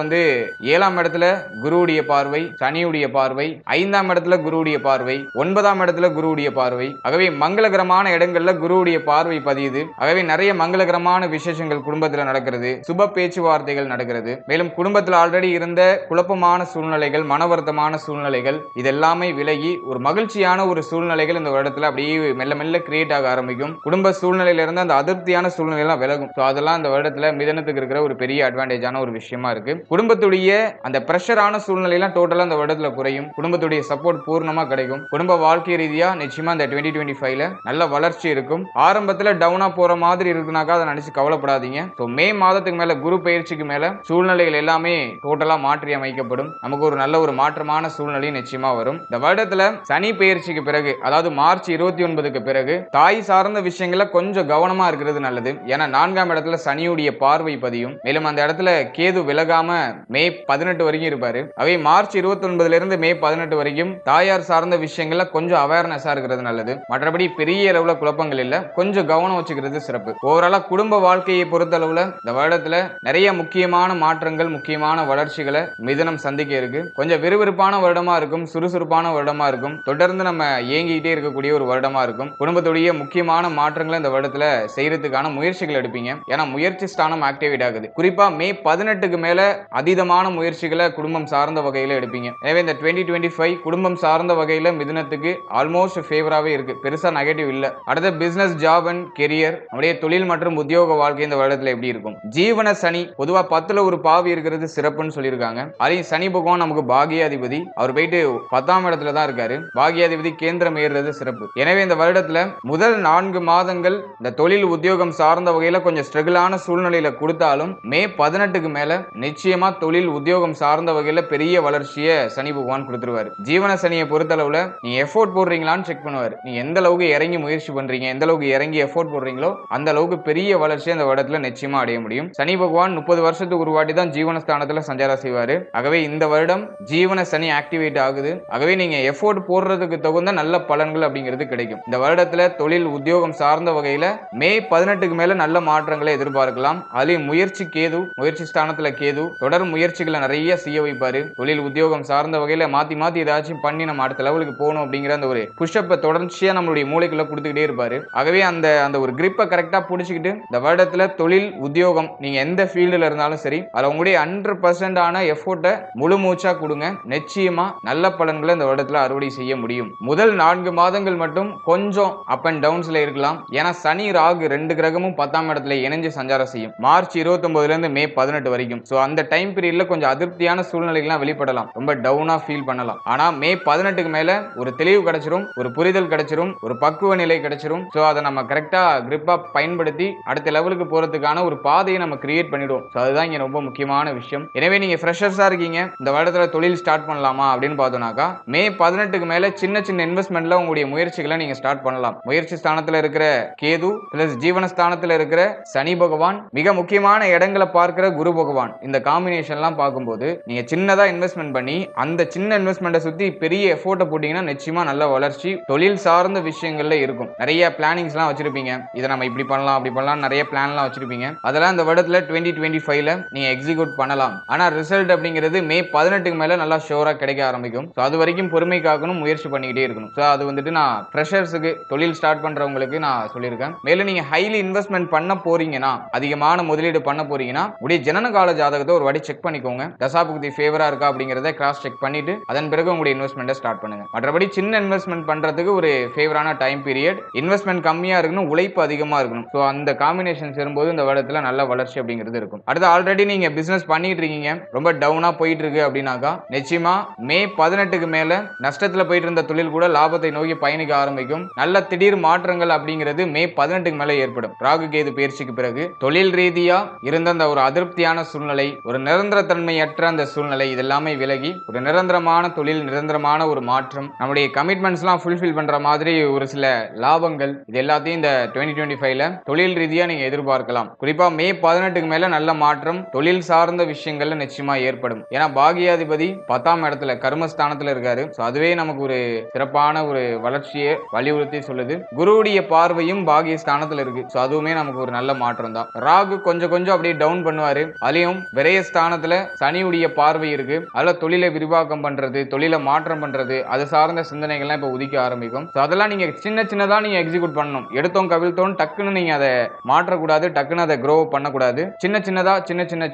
7ஆம் இடத்துல குருவுடைய பார்வை, சனியுடைய பார்வை, 5ஆம் இடத்துல குருவுடைய பார்வை, 9ஆம் இடத்துல குருவுடைய பார்வை. ஆகவே மங்களகரமான இடங்கள்ல குருவுடைய பார்வை பதியுது. ஆகவே நிறைய மங்களகரமான விசேஷங்கள் குடும்பத்துல நடக்கிறது, சுப பேச்சுவார்த்தைகள் நடக்கிறது. மேலும் குடும்பத்தில் ஆல்ரெடி இருந்த குழப்பமான சூழ்நிலைகள், மனவருத்தமான சூழ்நிலைகள் இதெல்லாமே விலகி ஒரு மகிழ்ச்சியான ஒரு சூழ்நிலைகள் இந்த வருடத்துல அப்படியே மெல்ல மெல்ல கிரியேட் ஆக ஆரம்பிக்கும். குடும்ப சூழ்நிலையில இருந்து அந்த அதிருப்தியான சூழ்நிலை எல்லாம் விலகும். அதெல்லாம் இந்த வருடத்துல மிதனத்துக்கு இருக்கிற ஒரு பெரிய அட்வான்டேஜான ஒரு விஷயமா இருக்கு. குடும்பத்துடைய அந்த பிரஷரான சூழ்நிலை எல்லாம் டோட்டலா இந்த வருடத்துல குறையும். குடும்பத்துடைய சப்போர்ட் பூர்ணமா கிடைக்கும். குடும்ப வாழ்க்கை ரீதியா நிச்சயமா இந்த 2025ல நல்ல வளர்ச்சி இருக்கும். ஆரம்பத்துல டவுனா போற மாதிரி இருக்குனாக்கா அதை நினைச்சு கவலைப்படாதீங்க. மே மாதத்துக்கு மேல குரு பயிற்சிக்கு மேல சூழ்நிலைகள் எல்லாமே டோட்டலா மாற்றி அமைக்கப்படும். நமக்கு ஒரு நல்ல ஒரு மாற்றமான சூழ்நிலை நிச்சயமா வரும். இந்த வருடத்துல சனி பயிற்சிக்கு பிறகு, அதாவது மார்ச் 29க்கு பிறகு தாய் சார்ந்த விஷயங்கள கொஞ்சம் கவனமா இருக்கிறது நல்லது. ஏன்னா 4ஆம் இடத்துல சனியுடைய பார்வை பதியும். மேலும் அந்த இடத்துல கேது விலகாம மே 18 வரைக்கும் இருப்பாரு. அவை மார்ச் 29ல இருந்து மே 18 வரைக்கும் தாயார் சார்ந்த விஷயங்கள்ல கொஞ்சம் அவேர்னஸா இருக்கிறது நல்லது. மற்றபடி பெரிய அளவுல குழப்பங்கள் இல்ல, கொஞ்சம் கவனம் வச்சுக்கிறது சிறப்பு. ஓவராலா குடும்ப வாழ்க்கையை பொறுத்த அளவுல இந்த வருடத்துல நிறைய முக்கியமான மாற்றங்கள், முக்கியமான வளர்ச்சிகளை மிதுனம் சந்திக்க இருக்கு. கொஞ்சம் விறுவிறுப்பான வருடமா இருக்கும், சுறுசுறுப்பான வருடமா இருக்கும். தொடர்ந்து நம்ம இயங்கிக்கிட்டே இருக்கக்கூடிய ஒரு வருடமா இருக்கும். குடும்பத்துடைய முக்கியமான மாற்றங்களை இந்த வருடத்துல செய்யறதுக்கான முயற்சிகள் எடுப்பீங்க. ஏன்னா முயற்சி ஸ்தானம் ஆக்டிவேட் ஆகுது. குறிப்பா மே 18க்கு மேல அதீதமான முயற்சிகளை குடும்பம் சார்ந்த வகையில எடுப்பீங்க. எனவே இந்த 2025 குடும்பம் சார்ந்த வகையில மிதுனத்துக்கு ஆல்மோஸ்ட் ஃபேவராவே இருக்கு. பெருசா நெகட்டிவ் இல்ல. அடுத்த பிசினஸ், ஜாப் அண்ட் கெரியர், நம்முடைய தொழில் மற்றும் உத்தியோக வாழ்க்கை இந்த வருடத்துல எப்படி இருக்கும்? ஜீவன சனி பொதுவா 10ல ஒரு பாவி இருக்கிறது சிறப்புன்னு சொல்லியிருக்காங்க. அதையும் சனி பகவான் நமக்கு பாகியாதிபதி, அவர் போயிட்டு 10ஆம் இடத்துல தான் இருக்காரு. பாகியாதிபதி கேந்திரம் ஏறுறது சிறப்பு. எனவே இந்த வருடத்துல முதல் 4 மாதங்கள் இந்த தொழில் உத்தியோகம் சார்ந்த வகையில கொஞ்சம் ஸ்ட்ரகிளான சூழ்நிலையில கொடுத்தாலும் மே 18க்கு மேல நிச்சயமா தொழில் உத்தியோகம் சார்ந்த வகையில பெரிய வளர்ச்சியை சனி பகவான் கொடுத்துருவாரு. ஜீவன சனியை பொறுத்தளவுல நீங்க எஃபோர்ட் போடுறீங்களான்னு செக் பண்ணுவாரு. நீங்க எந்த அளவுக்கு இறங்கி முயற்சி பண்றீங்க, எந்த அளவுக்கு இறங்கி எஃபோர்ட் போடுறீங்களோ அந்த அளவுக்கு பெரிய வளர்ச்சியை அந்த வருடத்துல நிச்சயமா அடைய முடியும். சனி பகவான் 30 வருஷத்துக்கு ஒரு வாட்டி தான் ஜீவனஸ்தானத்துல சஞ்சாரம் செய்வாரு. ஆகவே இந்த வருடம் ஜீவன சனி ஆக்டிவேட் ஆகுது. ஆகவே நீங்க எஃபோர்ட் போடுறதுக்கு தகுந்த நல்ல பலன்கள் அப்படிங்கிறது கிடைக்கும். இந்த வருடத்துல தொழில் உத்தியோகம் சார்ந்த வகையில மே 18க்கு மேல நல்ல மாற்றங்களை எதிர்பார்க்கலாம். அதுலயும் முயற்சி ஸ்தானத்துல கேது தொடர் முயற்சிகளை நிறைய செய்ய வைப்பாரு. தொழில் உத்தியோகம் சார்ந்த வகையில மாத்தி மாத்தி ஏதாச்சும் பண்ணி நம்ம அடுத்த லெவலுக்கு போகணும் அப்படிங்கிற அந்த ஒரு புஷ்அப்பை தொடர்ச்சியா நம்மளுடைய மூளைக்குள்ள கொடுத்துக்கிட்டே இருப்பாரு. ஆகவே அந்த ஒரு கிரிப்பை கரெக்டா புடிச்சுக்கிட்டு இந்த வருடத்துல தொழில் உத்தியோகம் நீங்க எந்த ஃபீல்டுல இருந்தாலும் சரி, அதுல உங்களுடைய 100% ஆன எஃபோர்ட்டை முழு மூச்சா கொடுங்க. நிச்சயமா நல்ல பலன்களை இந்த வருடத்துல அறுவடை செய்ய முடியும். முதல் 4 மாதங்கள் மட்டும் கொஞ்சம் அப் அண்ட் டவுன்ஸ்ல இருக்கலாம். ஏன்னா சனி ராகு 2 கிரகமும் 10ஆம் இடத்துல இணைஞ்சு சஞ்சாரம் செய்யும் மார்ச் 29ல இருந்து மே 18 வரைக்கும். சோ அந்த டைம் பீரியட்ல கொஞ்சம் அதிருப்தியான சூழ்நிலைகள்லாம் வெளிப்படலாம், ரொம்ப டவுனா ஃபீல் பண்ணலாம். ஆனா மே 18க்கு மேல ஒரு தெளிவு கிடைச்சிரும், ஒரு புரிதல் கிடைச்சிரும், ஒரு பக்குவ நிலை கிடைச்சிரும். சோ அதை நம்ம கரெக்டா கிரிப்பா பயன்படுத்தி அடுத்த லெவலுக்கு போறதுக்கான ஒரு பாதையை நம்ம கிரியேட் பண்ணிடுவோம். சோ அதுதான் இங்க ரொம்ப முக்கியமான விஷயம். எனவே நீங்க ஃப்ரெஷர்ஸா இருக்கீங்க, இந்த வருடத்துல தொழில் ஸ்டார்ட் பண்ணலாமா அப்படின்னு பார்த்தோம்னாக்கா மே 18க்கு மேல சின்ன சின்ன இன்வெஸ்ட்மெண்ட்ல உங்களுடைய முயற்சிகளை நீங்க ஸ்டார்ட் பண்ணலாம். முயற்சி ஸ்தானத்துல இருக்கிற கேது பிளஸ் ஜீவன ஜீவனஸ்தானத்துல இருக்கிற சனி பகவான், மிக முக்கியமான இடங்களை பார்க்கிற குரு பகவான், இந்த காம்பினேஷன்லாம் பார்க்கும்போது நீங்க சின்னதா இன்வெஸ்ட்மெண்ட் பண்ணி அந்த சின்ன இன்வெஸ்ட்மெண்ட்டை சுத்தி பெரிய எஃபோர்ட்டை போட்டீங்கன்னா நிச்சயமா நல்ல வளர்ச்சி தொழில் சார்ந்த விஷயங்கள்ல இருக்கும். நிறைய பிளானிங்ஸ்லாம் வச்சிருப்பீங்க, இதை நம்ம இப்படி பண்ணலாம் அப்படி பண்ணலாம், நிறைய பிளான்லாம் வச்சிருப்பீங்க. அதெல்லாம் இந்த வருடத்துல 2025ல நீங்க எக்ஸிக்யூட் பண்ணலாம். ஆனா ரிசல்ட் அப்படிங்கிறது மே 18க்கு மேல நல்லா ஷோரா கிடைக்க ஆரம்பிக்கும். அது வரைக்கும் பொறுமை காக்கணும், முயற்சி பண்ணிக்கிட்டே இருக்கணும். அது வந்துட்டு நான் ஃப்ரெஷர்ஸுக்கு, தொழில் ஸ்டார்ட் பண்றவங்களுக்கு நான் சொல்லியிருக்கேன். மேலும் நீங்க ஹைலி இன்வெஸ்ட்மெண்ட் பண்ண போறீங்கன்னா, அதிகமான முதலீடு பண்ண போறீங்கன்னா உடைய ஜனன கால ஜாதகத்தை ஒரு வாட்டி செக் பண்ணிக்கோங்க. தசாபுக்தி ஃபேவரா இருக்கா அப்படிங்கறத கிராஸ் செக் பண்ணிட்டு அதன் பிறகு உங்களுடைய இன்வெஸ்ட்மெண்ட்டை ஸ்டார்ட் பண்ணுங்க. மற்றபடி சின்ன இன்வெஸ்ட்மெண்ட் பண்றதுக்கு ஒரு ஃபேவரான டைம் பீரியட், இன்வெஸ்ட்மெண்ட் கம்மியா இருக்கணும், உழைப்பு அதிகமா இருக்கணும். சோ அந்த காம்பினேஷன் சேரும்போது இந்த வருடத்துல நல்ல வளர்ச்சி அப்படிங்கிறது இருக்கும். அடுத்து ஆல்ரெடி நீங்க பிசினஸ் பண்ணிட்டு இருக்கீங்க, ரொம்ப டவுனா போயிட்டு இருக்கு அப்படின்னாக்கா நிச்சயமா மே 18க்கு மேல நஷ்டத்துல போயிட்டு இருந்த தொழில் கூட லாபத்தை நோக்கி பயணிக்க ஆரம்பிக்கும். நல்ல திடீர் மாற்றங்கள் அப்படிங்கிறது மே 18க்கு மேல ஏற்படும். ராகு கேது பயிற்சிக்கு பிறகு தொழில் ரீதியா இருந்த அந்த ஒரு அதிருப்தியான சூழ்நிலை, ஒரு நிரந்தர தன்மையற்ற அந்த சூழ்நிலை, இதெல்லாமே விலகி ஒரு நிரந்தரமான தொழில், நிரந்தரமான ஒரு மாற்றம், நம்முடைய கமிட்மெண்ட்ஸ்லாம் ஃபுல்ஃபில் பண்ற மாதிரி ஒரு சில லாபங்கள், இது எல்லாத்தையும் இந்த 2025ல தொழில் ரீதியா நீங்க எதிர்பார்க்கலாம். குறிப்பா மே 18க்கு மேல நல்ல மாற்றம் தொழில் சார்ந்த விஷயங்கள்ல நிச்சயமா ஏற்படும். ஏன்னா பாகியாதிபதி 10ஆம் இடத்துல கர்மஸ்தானத்துல இருக்காரு. அதுவே நமக்கு ஒரு சிறப்பான ஒரு வளர்ச்சியை வலியுறுத்தி சொல்லுது. குருவுடைய பார்வையும் பாகிய ஸ்தானத்துல இருக்கு. அதுவுமே நமக்கு ஒரு நல்ல மாற்றம் தான். ராகு கொஞ்சம் அப்படியே டவுன் பண்ணுவாரு. அதுலயும் விரய ஸ்தானத்துல சனியுடைய பார்வை இருக்கு. அதுல தொழிலை விரிவாக்கம் பண்றது, தொழிலை மாற்றம் பண்றது, அது சார்ந்த சிந்தனைகள்லாம் இப்ப உதிக்க ஆரம்பிக்கும். அதெல்லாம் நீங்க சின்னதா நீங்க எக்ஸிக்யூட் பண்ணணும். எடுத்தோம் கவிழ்த்தோம் டக்குன்னு நீங்க அதை மாற்றக்கூடாது, டக்குன்னு அதை க்ரோ பண்ணக்கூடாது. சின்ன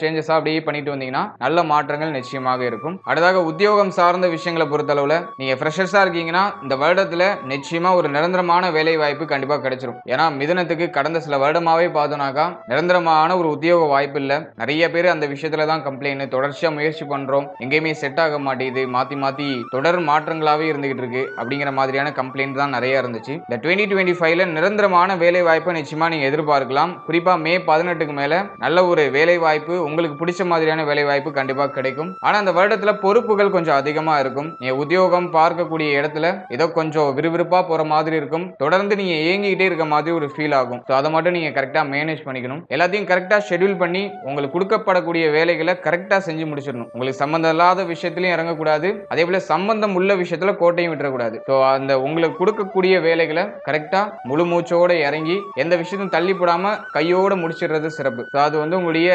சேஞ்சஸா அப்படியே பண்ணிட்டு வந்தீங்கன்னா நல்ல மாற்றங்கள் நிச்சயமாக இருக்கும். அடுத்ததாக உத்தியோகம் சார்ந்த விஷயங்களை பொறுத்தளவுல நீங்க ஃப்ரெஷர்ஸா இருக்கீங்கன்னா இந்த வருடத்துல நிச்சயமா ஒரு நிரந்தரமான வேலை வாய்ப்பு கண்டிப்பா கிடைச்சிரும். ஏன்னா மிதுனத்துக்கு கடந்த சில வருடமாவே பார்த்தோம்னாக்கா நிரந்தரமான ஒரு உத்தியோக வாய்ப்பு இல்ல. நிறைய பேர் அந்த விஷயத்துல தான் கம்ப்ளைண்ட், தொடர்ச்சியா முயற்சி பண்றோம், எங்கேயுமே செட் ஆக மாட்டேங்குது, மாத்தி தொடர் மாற்றங்களாவே இருந்துகிட்டு இருக்கு அப்படிங்கிற மாதிரியான கம்ப்ளைண்ட் தான் நிறைய இருந்துச்சு. இந்த 2025ல நிரந்தரமான வேலை வாய்ப்பை நிச்சயமா நீங்க எதிர்பார்க்கலாம். குறிப்பா மே 18க்கு மேல நல்ல ஒரு வேலை வாய்ப்பு, உங்களுக்கு பிடிச்ச மாதிரியான வேலை வாய்ப்பு கண்டிப்பா கிடைக்கும். ஆனா அந்த வருடத்துல பொறுப்புகள் கொஞ்சம் அதிகமா இருக்கும். நீங்க உத்தியோகம் பார்க்கக்கூடிய இடத்துல ஏதோ கொஞ்சம் விறுவிறுப்பா போற மாதிரி இருக்கும். தொடர்ந்து நீங்க ஏங்கிக்கிட்டே இருக்க மாதிரி ஒரு ஃபீல் ஆகும். அதை மட்டும் நீங்க கரெக்டா மேனேஜ் பண்ணிக்கணும். எல்லாத்தையும் கரெக்டா ஷெட்யூல் பண்ணி உங்களுக்கு கொடுக்கப்படக்கூடிய வேலைகளை கரெக்டா செஞ்சு முடிச்சிடணும். உங்களுக்கு சம்பந்தம் இல்லாத விஷயத்திலையும் இறங்கக்கூடாது, அதே போல சம்பந்தம் உள்ள விஷயத்துல கோட்டையும் விட்டுறக்கூடாது. அந்த உங்களுக்கு கொடுக்கக்கூடிய வேலைகளை கரெக்டா முழு மூச்சோட இறங்கி எந்த விஷயத்தையும் தள்ளி போடாம கையோட முடிச்சிடுறது சிறப்பு. அது உங்களுடைய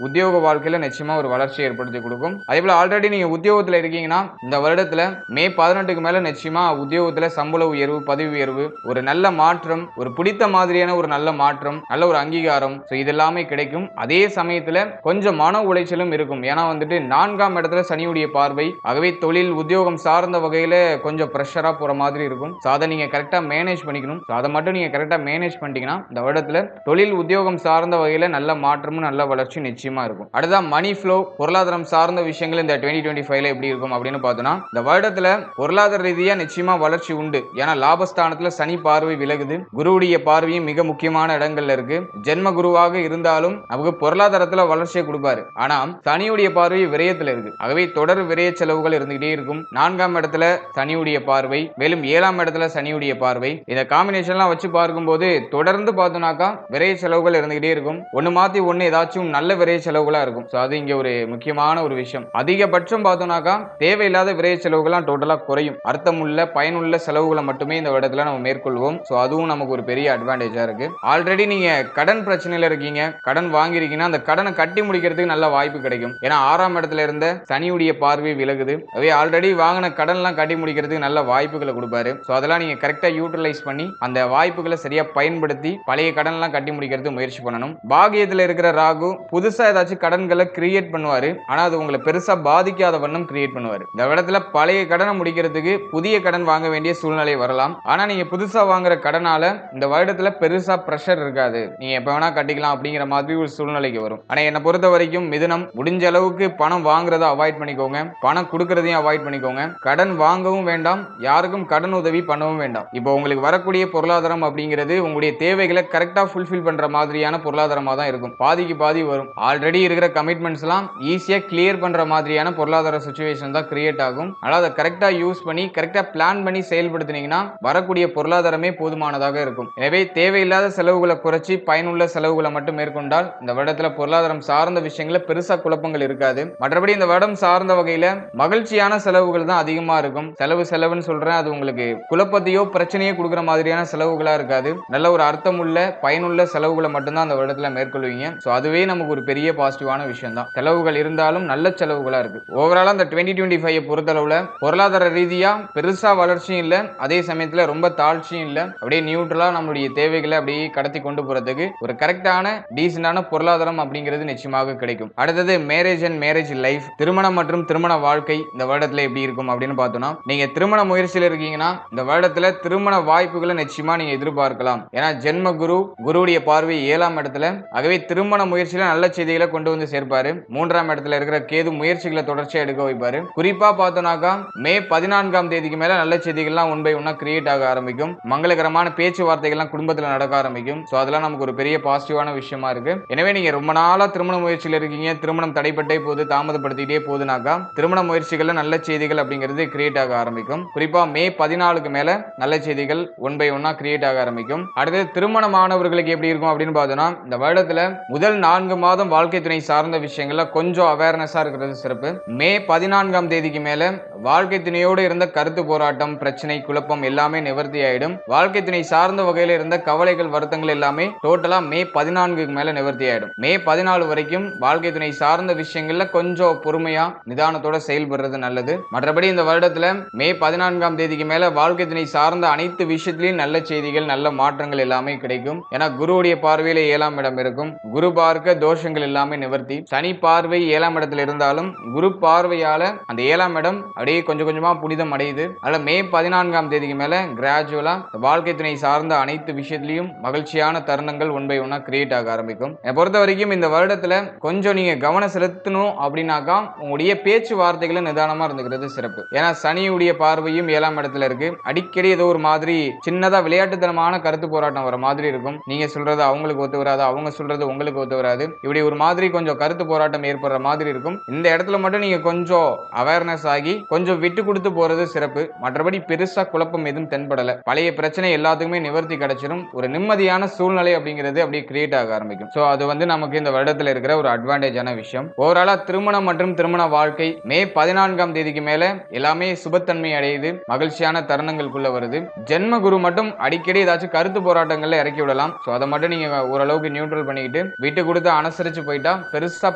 உத்தியோக வாழ்க்கையில நிச்சயமா ஒரு வளர்ச்சி ஏற்படுத்தி கொடுக்கும். அதே போல ஆல்ரெடி நீங்க உத்தியோகத்துல இருக்கீங்கன்னா இந்த வருடத்துல மே 18க்கு மேல நிச்சயமா உத்தியோகத்துல சம்பள உயர்வு, பதவி உயர்வு, ஒரு நல்ல மாற்றம், ஒரு பிடித்த மாதிரியான ஒரு நல்ல மாற்றம், நல்ல ஒரு அங்கீகாரம், இதெல்லாமே கிடைக்கும். அதே சமயத்துல கொஞ்சம் மன உளைச்சலும் இருக்கும். ஏன்னா வந்துட்டு 4ஆம் இடத்துல சனியுடைய பார்வை, ஆகவே தொழில் உத்தியோகம் சார்ந்த வகையில கொஞ்சம் பிரஷரா போற மாதிரி இருக்கும். அதை நீங்க கரெக்டா மேனேஜ் பண்ணிக்கணும். அதை மட்டும் நீங்க கரெக்டா மேனேஜ் பண்ணிட்டீங்கன்னா இந்த வருடத்துல தொழில் உத்தியோகம் சார்ந்த வகையில நல்ல மாற்றமும் நல்ல வளர்ச்சி நிச்சயமா இருக்கும். அடுத்த மணி ஃப்ளோ, பொருளாதாரம் சார்ந்த விஷயங்கள் இந்த 2025ல எப்படி இருக்கும் அப்படின்னு பார்த்தோம்னா இந்த வருடத்துல பொருளாதார ரீதியா நிச்சயமா வளர்ச்சி உண்டு. ஏன்னா லாபஸ்தானத்துல சனி பார்வை விலகுது, குருவுடைய பார்வையும் மிக முக்கியமான இடங்கள்ல இருக்கு. ஜென்ம குருவாக இருந்தாலும் நமக்கு பொருளாதாரத்துல வளர்ச்சியை கொடுப்பாரு. ஆனா சனியுடைய பார்வை விரயத்துல இருக்கு. ஆகவே தொடர் விரய செலவுகள் இருந்துகிட்டே இருக்கும். 4ஆம் இடத்துல சனியுடைய பார்வை, மேலும் 7ஆம் இடத்துல சனியுடைய பார்வை, இந்த காம்பினேஷன்லாம் வச்சு பார்க்கும்போது தொடர்ந்து பார்த்தோம்னாக்கா விரைய செலவுகள் இருந்துகிட்டே இருக்கும். ஒன்னு மாத்தி ஒன்னு ஏதாச்சும் நல்ல விரைய செலவுகளா இருக்கும். அது இங்க ஒரு முக்கியமான ஒரு விஷயம். அதிகபட்சம் பார்த்தோம்னாக்கா தேவையில்லாத விரைய செலவுகள்லாம் டோட்டலா குறையும். அர்த்தமுள்ள பயனுள்ள செலவுகளை மட்டுமே இந்த இடத்துல நம்ம மேற்கொள்வோம். அதுவும் நமக்கு ஒரு பெரிய அட்வான்டேஜா இருக்கு. ஆல்ரெடி நீங்க கடன் பிரச்சனையில இருக்கீங்க, கடன் வாங்கிருக்கீங்கன்னா அந்த கடனை கட்டி முடிக்கிறதுக்கு நல்ல வாய்ப்பு கிடைக்கும். ஏன்னா 6ஆம் இடத்துல இருந்த சனியுடைய பார்வை விலகுது. அவே ஆல்ரெடி வாங்கின கடன்லாம் கட்டி முடிக்கிறதுக்கு நல்ல வாய்ப்புகளை கொடுப்பாரு. அதெல்லாம் நீங்க கரெக்டா யூட்டிலைஸ் பண்ணி அந்த வாய்ப்புகளை சரியா பயன்படுத்தி பழைய கடன்லாம் கட்டி முடிக்கிறதுக்கு முயற்சி பண்ணணும். பாகியத்துல இருக்கிற ராகு புதுசா ஏதாச்சும் கடன்களை கிரியேட் பண்ணுவாரு. ஆனா அது உங்களை பெருசா பாதிக்காத வண்ணம் கிரியேட் பண்ணுவாரு. இந்த இடத்துல பழைய கடனை முடிக்கிறதுக்கு புதிய கடன் வாங்க வேண்டிய சூழ்நிலை வரலாம். ஆனா நீங்க புதுசா வாங்குற கடனால இந்த வருடத்துல பெருசா பிரஷர் இருக்காது, நீங்க எப்ப வேணா கட்டிக்கலாம் அப்படிங்கிற மாதிரி ஒரு சூழ்நிலைக்கு வரும். ஆனா என்னை பொறுத்த வரைக்கும் மிதுனம், முடிஞ்ச அளவுக்கு பணம் வாங்குறத அவாய்ட் பண்ணிக்கோங்க, பணம் கொடுக்கறதையும் அவாய்ட் பண்ணிக்கோங்க. கடன் வாங்கவும் வேண்டாம், யாருக்கும் கடன் உதவி பண்ணவும் வேண்டாம். இப்போ உங்களுக்கு வரக்கூடிய பொருளாதாரம் அப்படிங்கிறது உங்களுடைய தேவைகளை கரெக்டா ஃபுல்ஃபில் பண்ற மாதிரியான பொருளாதாரமா தான் இருக்கும். பாதிக்கு பாதி வரும். ஆல்ரெடி இருக்கிற கமிட்மெண்ட்ஸ் எல்லாம் ஈஸியா கிளியர் பண்ற மாதிரியான பொருளாதார சிச்சுவேஷன் தான் கிரியேட் ஆகும். அதனால அதை கரெக்டா யூஸ் பண்ணி கரெக்டா பிளான் பண்ணி செயல்படுத்தினீங்கன்னா வரக்கூடிய பொருளாதாரமே போதுமானதாக இருக்கும். எனவே தேவையில்லாத செலவுகளை குறைச்சி பயனுள்ள செலவுகளை மட்டும் மேற்கொண்டால் இந்த வருடத்துல பொருளாதாரம் சார்ந்த விஷயங்கள பெருசா குழப்பங்கள் இருக்காது. மற்றபடி இந்த வருடம் சார்ந்த வகையில மகிழ்ச்சியான செலவுகள் தான் அதிகமா இருக்கும். செலவுன்னு சொல்றேன், அது உங்களுக்கு குழப்பத்தையோ பிரச்சனையோ கொடுக்குற மாதிரியான செலவுகளா இருக்காது. நல்ல ஒரு அர்த்தமுள்ள பயனுள்ள செலவுகளை மட்டும்தான் அந்த வருடத்துல மேற்கொள்வீங்க. சோ அதுவே நமக்கு ஒரு பெரிய பாசிட்டிவான விஷயம் தான். செலவுகள் இருந்தாலும் நல்ல செலவுகளா இருக்கு. ஓவராலா இந்த 2025 பொறுத்தளவுல பொருளாதார ரீதியா பெருசா வளர்ச்சியும் இல்ல, அதே சமயத்துல ரொம்ப தாழ்ச்சியும் இல்ல. அப்படியே நியூட்ரலா நம்மளுடைய தேவைகளை அப்படியே கடத்தி கொண்டு போறதுக்கு ஒரு கரெக்டான டீசென்டான பொருளாதாரம் அப்படிங்கிறது நிச்சயமாக கிடைக்கும். அடுத்தது மேரேஜ் அண்ட் மேரேஜ் லைஃப், திருமணம் மற்றும் திருமண வாழ்க்கை இந்த வருடத்துல எப்படி இருக்கும் அப்படின்னு பார்த்தோம்னா, நீங்க திருமண முயற்சியில் இருக்கீங்கன்னா இந்த வருடத்துல திருமண வாய்ப்புகளை நிச்சயமா நீங்க எதிர்பார்க்கலாம். ஏன்னா ஜென்ம குருவுடைய பார்வை 7ஆம் இடத்துல, ஆகவே திருமண முயற்சியில நல்ல செய்திகளை கொண்டு வந்து சேர்ப்பாரு. 3ஆம் இடத்துல இருக்கிற கேது முயற்சிகளை தொடர்ச்சியா எடுக்க வைப்பாரு. குறிப்பா பார்த்தோம்னாக்கா மே 14ஆம் தேதிக்கு மேல நல்ல செய்திகள்லாம் ஒன் பை ஒன்னா கிரியேட் ஆக ஆரம்பிக்கும். மங்களகரமான பேச்சுவார்த்தைகள்லாம் குடும்பத்துல நடக்க ஆரம்பிக்கும். சோ அதெல்லாம் நமக்கு ஒரு பெரிய பாசிட்டிவான விஷயமா இருக்கு. எனவே நீங்க ரொம்ப நாளா திருமண முயற்சியில் இருக்கீங்க, திருமணம் தடைப்பட்டே போகுது, தாமதப்படுத்திட்டே போகுதுனாக்கா திருமண முயற்சிகள்ல நல்ல செய்திகள் அப்படிங்கிறது கிரியேட் ஆக ஆரம்பிக்கும். குறிப்பா மே 14க்கு மேல நல்ல செய்திகள் ஒன் பை ஒன்னா கிரியேட் ஆக ஆரம்பிக்கும். அடுத்து திருமணமானவர்களுக்கு எப்படி இருக்கும் அப்படின்னு பார்த்தோம்னா, இந்த வருடத்துல முதல் 4 மாதம் வாழ்க்கை துணை சார்ந்த விஷயங்கள்ல கொஞ்சம் அவேர்னஸா இருக்கிறது சிறப்பு. மே 14ஆம் தேதிக்கு மேல வாழ்க்கை துணையோடு இருந்த கருத்து போராட்டம், பிரச்சனை, குழப்பம் எல்லாமே நிவர்த்தி ஆயிடும். வாழ்க்கை துணை சார்ந்த வகையில் இருந்த கவலைகள், வருத்தங்கள் எல்லாமே டோட்டலா மே 14க்கு மேல நிவர்த்தி ஆயிடும். மே 14 வரைக்கும் வாழ்க்கை துணை சார்ந்த விஷயங்கள்ல கொஞ்சம் பொறுமையா நிதானத்தோட செயல்படுறது நல்லது. மற்றபடி இந்த வருடத்துல மே 14ஆம் தேதிக்கு மேல வாழ்க்கை துணை சார்ந்த அனைத்து விஷயத்திலையும் நல்ல செய்திகள், நல்ல மாற்றங்கள் எல்லாமே கிடைக்கும். ஏன்னா குருவுடைய பார்வையில 7ஆம் இடம் இருக்கும். குரு பார்க்க தோஷங்கள் எல்லாமே நிவர்த்தி. சனி பார்வை 7ஆம் இடத்துல இருந்தாலும் குரு பார்வையால அந்த 7ஆம் இடம் அப்படியே கொஞ்சம் கொஞ்சமா புனிதம் அடையுது. அதனால மே 14ஆம் தேதிக்கு மேல கிராஜுவலா வாழ்க்கை துணை சார்ந்த அனைத்து விஷயத்திலையும் மகிழ்ச்சியான தருணங்கள் ஒன் பை ஒன்னா கிரியேட் ஆக ஆரம்பிக்கும். பொறுத்த வரைக்கும் இந்த வருடத்துல கொஞ்சம் நீங்க கவனம் செலுத்தணும் அப்படின்னாக்கா உங்களுடைய பேச்சுவார்த்தைகளை நிதானமா இருந்துக்கிறது சிறப்பு. ஏன்னா சனியுடைய பார்வையும் 7ஆம் இடத்துல இருக்கு. அடிக்கடி ஏதோ ஒரு மாதிரி சின்னதா விளையாட்டுத்தனமான கருத்து போராட்டம் வர மாதிரி இருக்கும். நீங்க சொல்றது அவங்களுக்கு ஒத்து வராது, அவங்க சொல்றது உங்களுக்கு ஒத்து வராது. இப்படி ஒரு மாதிரி கொஞ்சம் கருத்து போராட்டம் ஏற்படுற மாதிரி இருக்கும். இந்த இடத்துல மட்டும் நீங்க கொஞ்சம் அவேர்னஸ் ஆகி கொஞ்சம் விட்டு கொடுத்து போறது சிறப்பு. மற்றபடி பெருசா குழப்பம் எதுவும் தென்படல. பழைய பிரச்சனை எல்லாத்துக்குமே நிவர்த்தி கிடைச்சிடும். ஒரு நிம்மதியான சூழ்நிலை அப்படிங்கிறது அப்படியே கிரியேட் ஆக ஆரம்பிக்கும். சோ அது வந்து நமக்கு இந்த வருடத்துல இருக்கிற ஒரு அட்வான்டேஜான விஷயம். ஓவராலா திருமணம் மற்றும் திருமண வாழ்க்கை மே 14ஆம் தேதிக்கு மேல எல்லாமே சுபத்தன்மை அடையுது, மகிழ்ச்சியான தருணங்களுக்குள்ள வருது. ஜென்ம குரு மட்டும் அடிக்கடி ஏதாச்சும் கருத்து போராட்டங்கள்ல இறக்கி விடலாம். சோ அதை மட்டும் நீங்க ஓரளவுக்கு நியூட்ரல் பண்ணிக்கிட்டு விட்டு கொடுத்து அனுசரிச்சு போயிட்டா பெருசா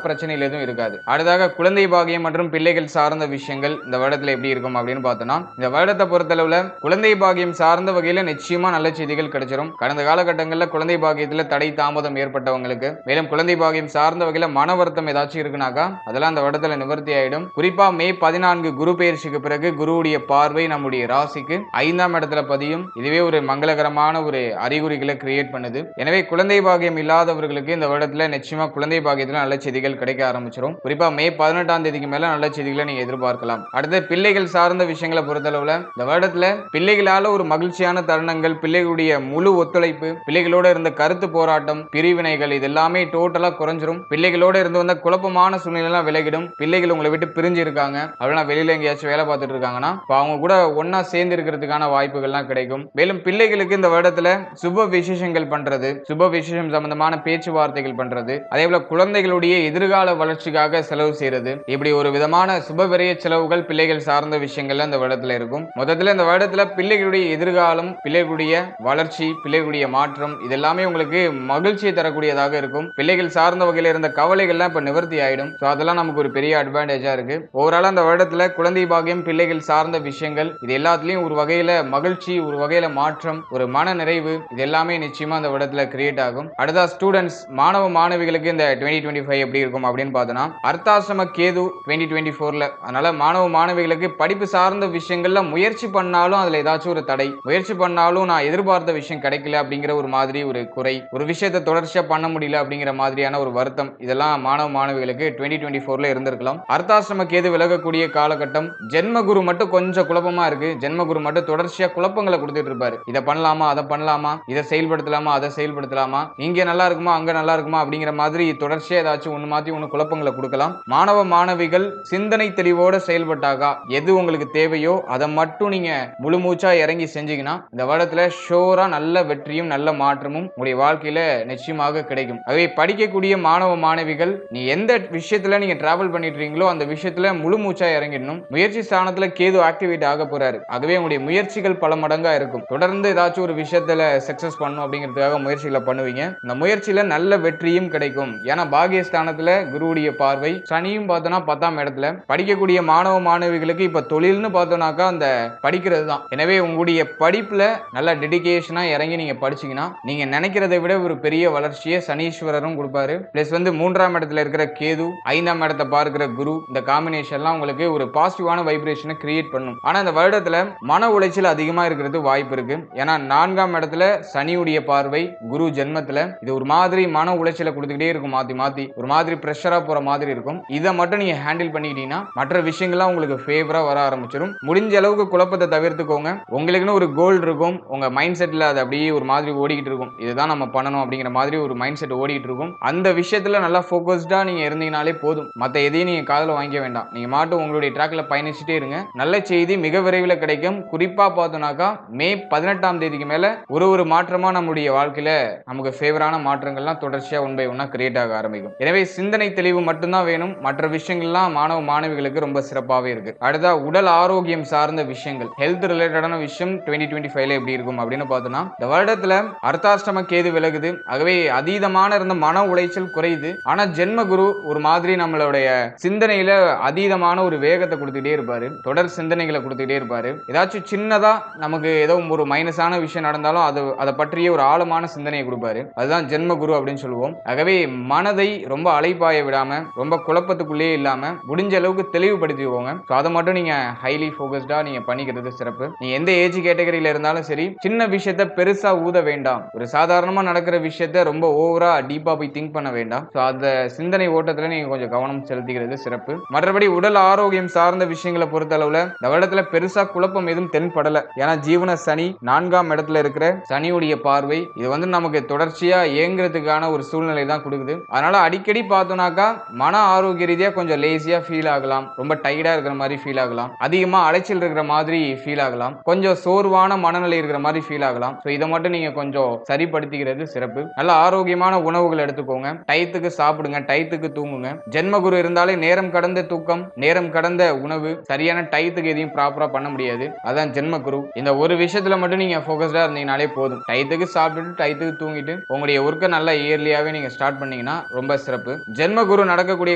பிரச்சனைகள் எதுவும் இருக்காது. அடுத்ததாக குழந்தை பாகியம் மற்றும் பிள்ளைகள் சார்ந்த விஷயங்கள் இந்த வருடத்துல எப்படி இருக்கும் அப்படின்னு பார்த்தோம்னா, இந்த வருடத்தை பொறுத்தளவுல குழந்தை பாகியம் சார்ந்த வகையில நிச்சயமா நல்ல செய்திகள் கிடைச்சிடும். கடந்த காலகட்டங்களில் குழந்தை பாகியத்துல தடை தாமதம் ஏற்பட்டவங்களுக்கு, மேலும் குழந்தை பாகியம் சார்ந்த வகையில மன வருத்தம் ஏதாச்சும் இருக்குனாக்கா அதெல்லாம் அந்த வருடத்துல நிவர்த்தி ஆயிடும். குறிப்பா மே 14 குரு பெயர்ச்சிக்கு பிறகு குருவுடைய பார்வை நம்முடைய ராசிக்கு 5ஆம் இடத்துல பதியும். இதுவே ஒரு மங்களகரமான ஒரு அறிகுறிகளை கிரியேட் பண்ணுது. எனவே குழந்தை பாகியம் இல்லாதவர்களுக்கு இந்த வருடத்துல நிச்சயமா குழந்தை பாகியத்துல நல்ல செய்திகள் கிடைக்க ஆரம்பிச்சிடும். குறிப்பா மே 18ஆம் தேதிக்கு மேல நல்ல செய்திகளை நீங்க எதிர்பார்க்கலாம். அடுத்து பிள்ளைகள் சார்ந்த விஷயங்களை பொறுத்தளவுல இந்த வருடத்துல பிள்ளைகளால ஒரு மகிழ்ச்சியான தருணங்கள், பிள்ளைகளுடைய முழு ஒத்துழைப்பு, பிள்ளைகளோட இருந்த கருத்து போராட்டம், பிரிவினைகள் இது எல்லாமே டோட்டலா குறைஞ்சிரும். பிள்ளைகளோட இருந்து வந்த குழப்பமான சூழ்நிலை விலகிடும். பிள்ளைகள் உங்களை விட்டு பிரிஞ்சு இருக்காங்க அப்படின்னா வெளியில எங்கேயாச்சும் வேலை பார்த்துட்டு இருக்காங்கன்னா அவங்க கூட ஒன்னா சேர்ந்து இருக்கிறதுக்கான வாய்ப்புகள்லாம் கிடைக்கும். மேலும் பிள்ளைகளுக்கு இந்த வருடத்துல சுப விசேஷங்கள் பண்றது, சுப விசேஷம் சம்பந்தமான பேச்சுவார்த்தைகள் பண்றது, அதே போல குழந்தைகளுடைய எதிர்கால வளர்ச்சிக்காக செலவு செய்யறது, இப்படி ஒரு விதமான சுபவிரய செலவுகள் பிள்ளைகள் சார்ந்த விஷயங்கள்ல இந்த வருடத்துல இருக்கும். மொத்தத்துல இந்த வருடத்துல பிள்ளைகளுடைய எதிர்காலம், பிள்ளைகளுடைய வளர்ச்சி, பிள்ளைகளுடைய மாற்றம் இதெல்லாமே உங்களுக்கு மகிழ்ச்சியை தரக்கூடியதாக இருக்கும். பிள்ளைகள் சார்ந்த வகையில இருந்த கவலைகள்லாம் இப்ப நிவர்த்தி ஆயிடும். அதெல்லாம் நமக்கு ஒரு பெரிய அட்வான்டேஜா இருக்கு. ஓவரால் அந்த வருடத்துல குழந்தை பாகியம், பிள்ளைகள் சார்ந்த விஷயங்கள் இது எல்லாத்துலயும் ஒரு வகையில மகிழ்ச்சி, ஒரு வகையில மாற்றம், ஒரு மன நிறைவு இது எல்லாமே நிச்சயமா அந்த வருடத்துல கிரியேட் ஆகும். அடுத்த ஸ்டூடெண்ட்ஸ் மாணவ மாணவிகளுக்கு இந்த 2025 எப்படி இருக்கும் அப்படின்னு பார்த்தோம்னா, அர்த்தாசிரம கேது 2024ல, அதனால மாணவ மாணவிகளுக்கு படிப்பு சார்ந்த விஷயங்கள்ல முயற்சி பண்ணாலும் அதுல ஏதாச்சும் ஒரு தடை, முயற்சி பண்ணாலும் நான் எதிர்பார்த்த விஷயம் கிடைக்கல அப்படிங்கிற ஒரு மாதிரி ஒரு குறை, ஒரு விஷயத்தை தொடர்ச்சியா பண்ண முடியல அப்படிங்கிற மாதிரியான ஒரு வருத்தம் இதெல்லாம் மாணவ மாணவிகளுக்கு 2024ல இருந்திருக்கலாம். அர்த்தாசிரம கேது விலகக்கூடிய காலகட்டம். ஜென்ம குரு மட்டும் கொஞ்சம் குழப்பமா இருக்கு. ஜென்ம குரு மட்டும் தொடர்ச்சியா குழப்பங்களை கொடுத்துட்டு இருப்பாரு. இதை பண்ணலாமா, அதை பண்ணலாமா, இதை செயல்படுத்தலாமா, அதை செயல்படுத்தலாமா, இங்க நல்லா இருக்குமா, அங்க நல்லா இருக்குமா அப்படிங்கிற மாதிரி தொடர்ச்சியா ஏதாச்சும் ஒண்ணு மாத்தி ஒண்ணு குழப்பங்களை கொடுக்கலாம். மாணவ மாணவிகள் சிந்தனை தெளிவோட செயல்பட்டாக்கா எது உங்களுக்கு தேவையோ அதை மட்டும் நீங்க முழு மூச்சா இறங்கி செஞ்சீங்கன்னா இந்த வருடத்துல ஷோரா நல்ல வெற்றியும் நல்ல மாற்றமும் உங்களுடைய வாழ்க்கையில நிச்சயமாக கிடைக்கும். ஆகவே படிக்கக்கூடிய மாணவ மாணவிகள் நீ எந்த விஷயத்துல நீங்க டிராவல் பண்ணிட்டு இருக்கீங்களோ அந்த விஷயத்துல முழு மூச்சா இறங்கிடணும். முயற்சி ஸ்தானத்துல கேது ஆக்டிவேட் ஆக போறாரு. ஆகவே உங்களுடைய முயற்சிகள் பல மடங்கா இருக்கும். தொடர்ந்து ஏதாச்சும் ஒரு விஷயத்துல சக்சஸ் பண்ணணும் அப்படிங்கிறதுக்காக முயற்சிகளை பண்ணுவீங்க. இந்த முயற்சியில நல்ல வெற்றியும் கிடைக்கும். ஏன்னா பாகியஸ்தானத்துல குருவுடைய பார்வை, சனியும் பார்த்தோம்னா 10ஆம் இடத்துல. படிக்கக்கூடிய மாணவ மாணவிகளுக்கு இப்ப தொழில்னு பார்த்தோம்னாக்கா அந்த படிக்கிறது தான். எனவே உங்களுடைய படிப்புல நல்ல டெடிகேஷனா இறங்கி நீங்க படிச்சீங்கன்னா நீங்க நினைக்கிறதை விட ஒரு பெரிய வளர்ச்சியை சனீஸ்வரரும் கொடுப்பாரு. பிளஸ் 3ஆம் இடத்துல இருக்கிற கேது, 5ஆம் இடத்தை பார்க்கிற குரு, இந்த காம்பினேஷன்லாம் உங்களுக்கு ஒரு பாசிட்டிவான வைப்ரேஷனை கிரியேட் பண்ணும். ஆனா இந்த வருடத்துல மன உளைச்சல் அதிகமா இருக்கிறது வாய்ப்பு இருக்கு. ஏன்னா 4ஆம் இடத்துல சனியுடைய பார்வை, குரு ஜென்மத்துல, இது ஒரு மாதிரி மன உளைச்சலை கொடுத்துக்கிட்டே இருக்கும். மாத்தி மாத்தி ஒரு மாதிரி பிரஷரா போற மாதிரி இருக்கும். இதை மட்டும் நீங்க ஹேண்டில் பண்ணிக்கிட்டீங்கன்னா மற்ற விஷயங்கள்லாம் உங்களுக்கு ஃபேவரா வர ஆரம்பிச்சிடும். முடிஞ்ச அளவுக்கு குழப்பத்தை தவிர்த்துக்கோங்க. உங்களுக்குன்னு ஒரு கோல் இருக்கும். உங்க மைண்ட் செட்ல அது அப்படியே ஒரு மாதிரி ஓடிக்கிட்டு இருக்கும். இதுதான் நம்ம பண்ணணும் அப்படிங்கிற மாதிரி ஒரு மைண்ட் செட் ஓடிட்டு இருக்கும். அந்த விஷயத்துல நல்லா போக்கஸ்டா நீங்க இருந்தீங்கனாலே போதும். மத்த எதையும் நீங்க காதுல வாங்கிக்க வேண்டாம். நீங்க மாட்டும் உங்களுடைய ட்ராக்ல பயணிச்சுட்டே இருங்க. நல்ல செய்தி மிக விரைவில் கிடைக்கும். குறிப்பா பார்த்தோம்னாக்கா மே 18ஆம் தேதிக்கு மேல ஒரு மாற்றமா நம்முடைய வாழ்க்கையில நமக்கு ஃபேவரான மாற்றங்கள்லாம் தொடர்ச்சியா ஒன் பை ஒன்னா கிரியேட் ஆக ஆரம்பிக்கும். எனவே சிந்தனை தெளிவு மட்டும்தான் வேணும். மற்ற விஷயங்கள்லாம் மாணவ மாணவிகளுக்கு ரொம்ப சிறப்பாகவே இருக்கு. அடுத்தா உடல் ஆரோக்கியம் சார்ந்த விஷயங்கள், ஹெல்த் ரிலேட்டடான விஷயம் 2025ல எப்படி இருக்கும் அப்படின்னு பார்த்தோம்னா இந்த வருடத்துல அர்த்தாஷ்டம கேது விலகுது. ஆகவே அதீதமான இருந்த மன உளைச்சல் குறையுது. ஆனா ஜென்ம குரு ஒரு மாதிரி நம்மளுடைய சிந்தனையில அதீதமான ஒரு வேகத்தை கொடுத்துட்டே இருப்பாரு. தொடர் சிந்தனைகளை கொடுத்துட்டே இருப்பாரு. ஏதாச்சும் சின்னதா நமக்கு ஏதோ ஒரு மைனஸான விஷயம் நடந்தாலும் அதை பற்றிய ஒரு ஆழமான சிந்தனையை கொடுப்பாரு. அதுதான் ஜென்ம குரு அப்படின்னு சொல்லுவோம். ஆகவே மனதை ரொம்ப அலைப்பாய விடாம, ரொம்ப குழப்பத்துக்குள்ளேயே இல்லாம முடிஞ்ச அளவுக்கு தெளிவுபடுத்திக்கோங்க. அதை மட்டும் நீங்க ஹைலி போக்கஸ்டா நீங்க பண்ணிக்கிறது சிறப்பு. நீங்க எந்த ஏஜ் கேட்டகரியில இருந்தாலும் சரி, சின்ன விஷயத்தை பெருசா ஊத வேண்டாம். ஒரு சாதாரணமா நடக்கிற விஷயத்தை ரொம்ப ஓவரா டீப்பா போய் திங்க் பண்ண வேண்டாம். அந்த சிந்தனை ஓட்டத்துல நீங்க கொஞ்சம் கவனம் செலுத்திக்கிறது சிறப்பு. மற்றபடி உடல் ஆரோக்கியம் சார்ந்த விஷயங்களை பொறுத்த அளவுல இந்த வருடத்துல பெருசா குழப்பம் எதுவும் தென்படல. ஏன்னா ஜீவன சனி 4ஆம் இடத்துல இருக்கிற சனியுடைய பார்வை இது நமக்கு தொடர்ச்சியா இயங்குறதுக்கான ஒரு சூழ்நிலை தான் கொடுக்குது. அதனால அடிக்கடி பார்த்தோம்னாக்கா மன ஆரோக்கிய ரீதியா கொஞ்சம் லேசியா ஃபீல் ஆகலாம். ரொம்ப டைர்டா இருக்கிற மாதிரி ஃபீல் ஆகலாம். அதிகமா அலைச்சல் இருக்கிற மாதிரி ஃபீல் ஆகலாம். கொஞ்சம் சோர்வான மனநிலை இருக்கிற மாதிரி ஃபீல் ஆகலாம். இதை மட்டும் நீங்க கொஞ்சம் சரிப்படுத்திக்கிறது சிறப்பு. நல்ல ஆரோக்கியமான உணவுகள் எடுத்துக்கோங்க. டயத்துக்கு சாப்பிடுங்க, டயத்துக்கு தூங்குங்க. ஜென்மகுரு இருந்தாலே நேரம் கடந்த தூக்கம், நேரம் கடந்த உணவு, சரியான டயத்துக்கு எதையும் ப்ராப்பரா பண்ண முடியாது. அதான் ஜென்மகுரு. இந்த ஒரு விஷயத்துல மட்டும் நீங்க போக்கஸ்டா இருந்தீங்கனாலே போதும். டயத்துக்கு சாப்பிட்டுட்டு டயத்துக்கு தூங்கிட்டு உங்களுடைய ஒர்க்கை நல்லா இயர்லியாவே நீங்க ஸ்டார்ட் பண்ணீங்கன்னா ரொம்ப சிறப்பு. ஜென்மகுரு நடக்கக்கூடிய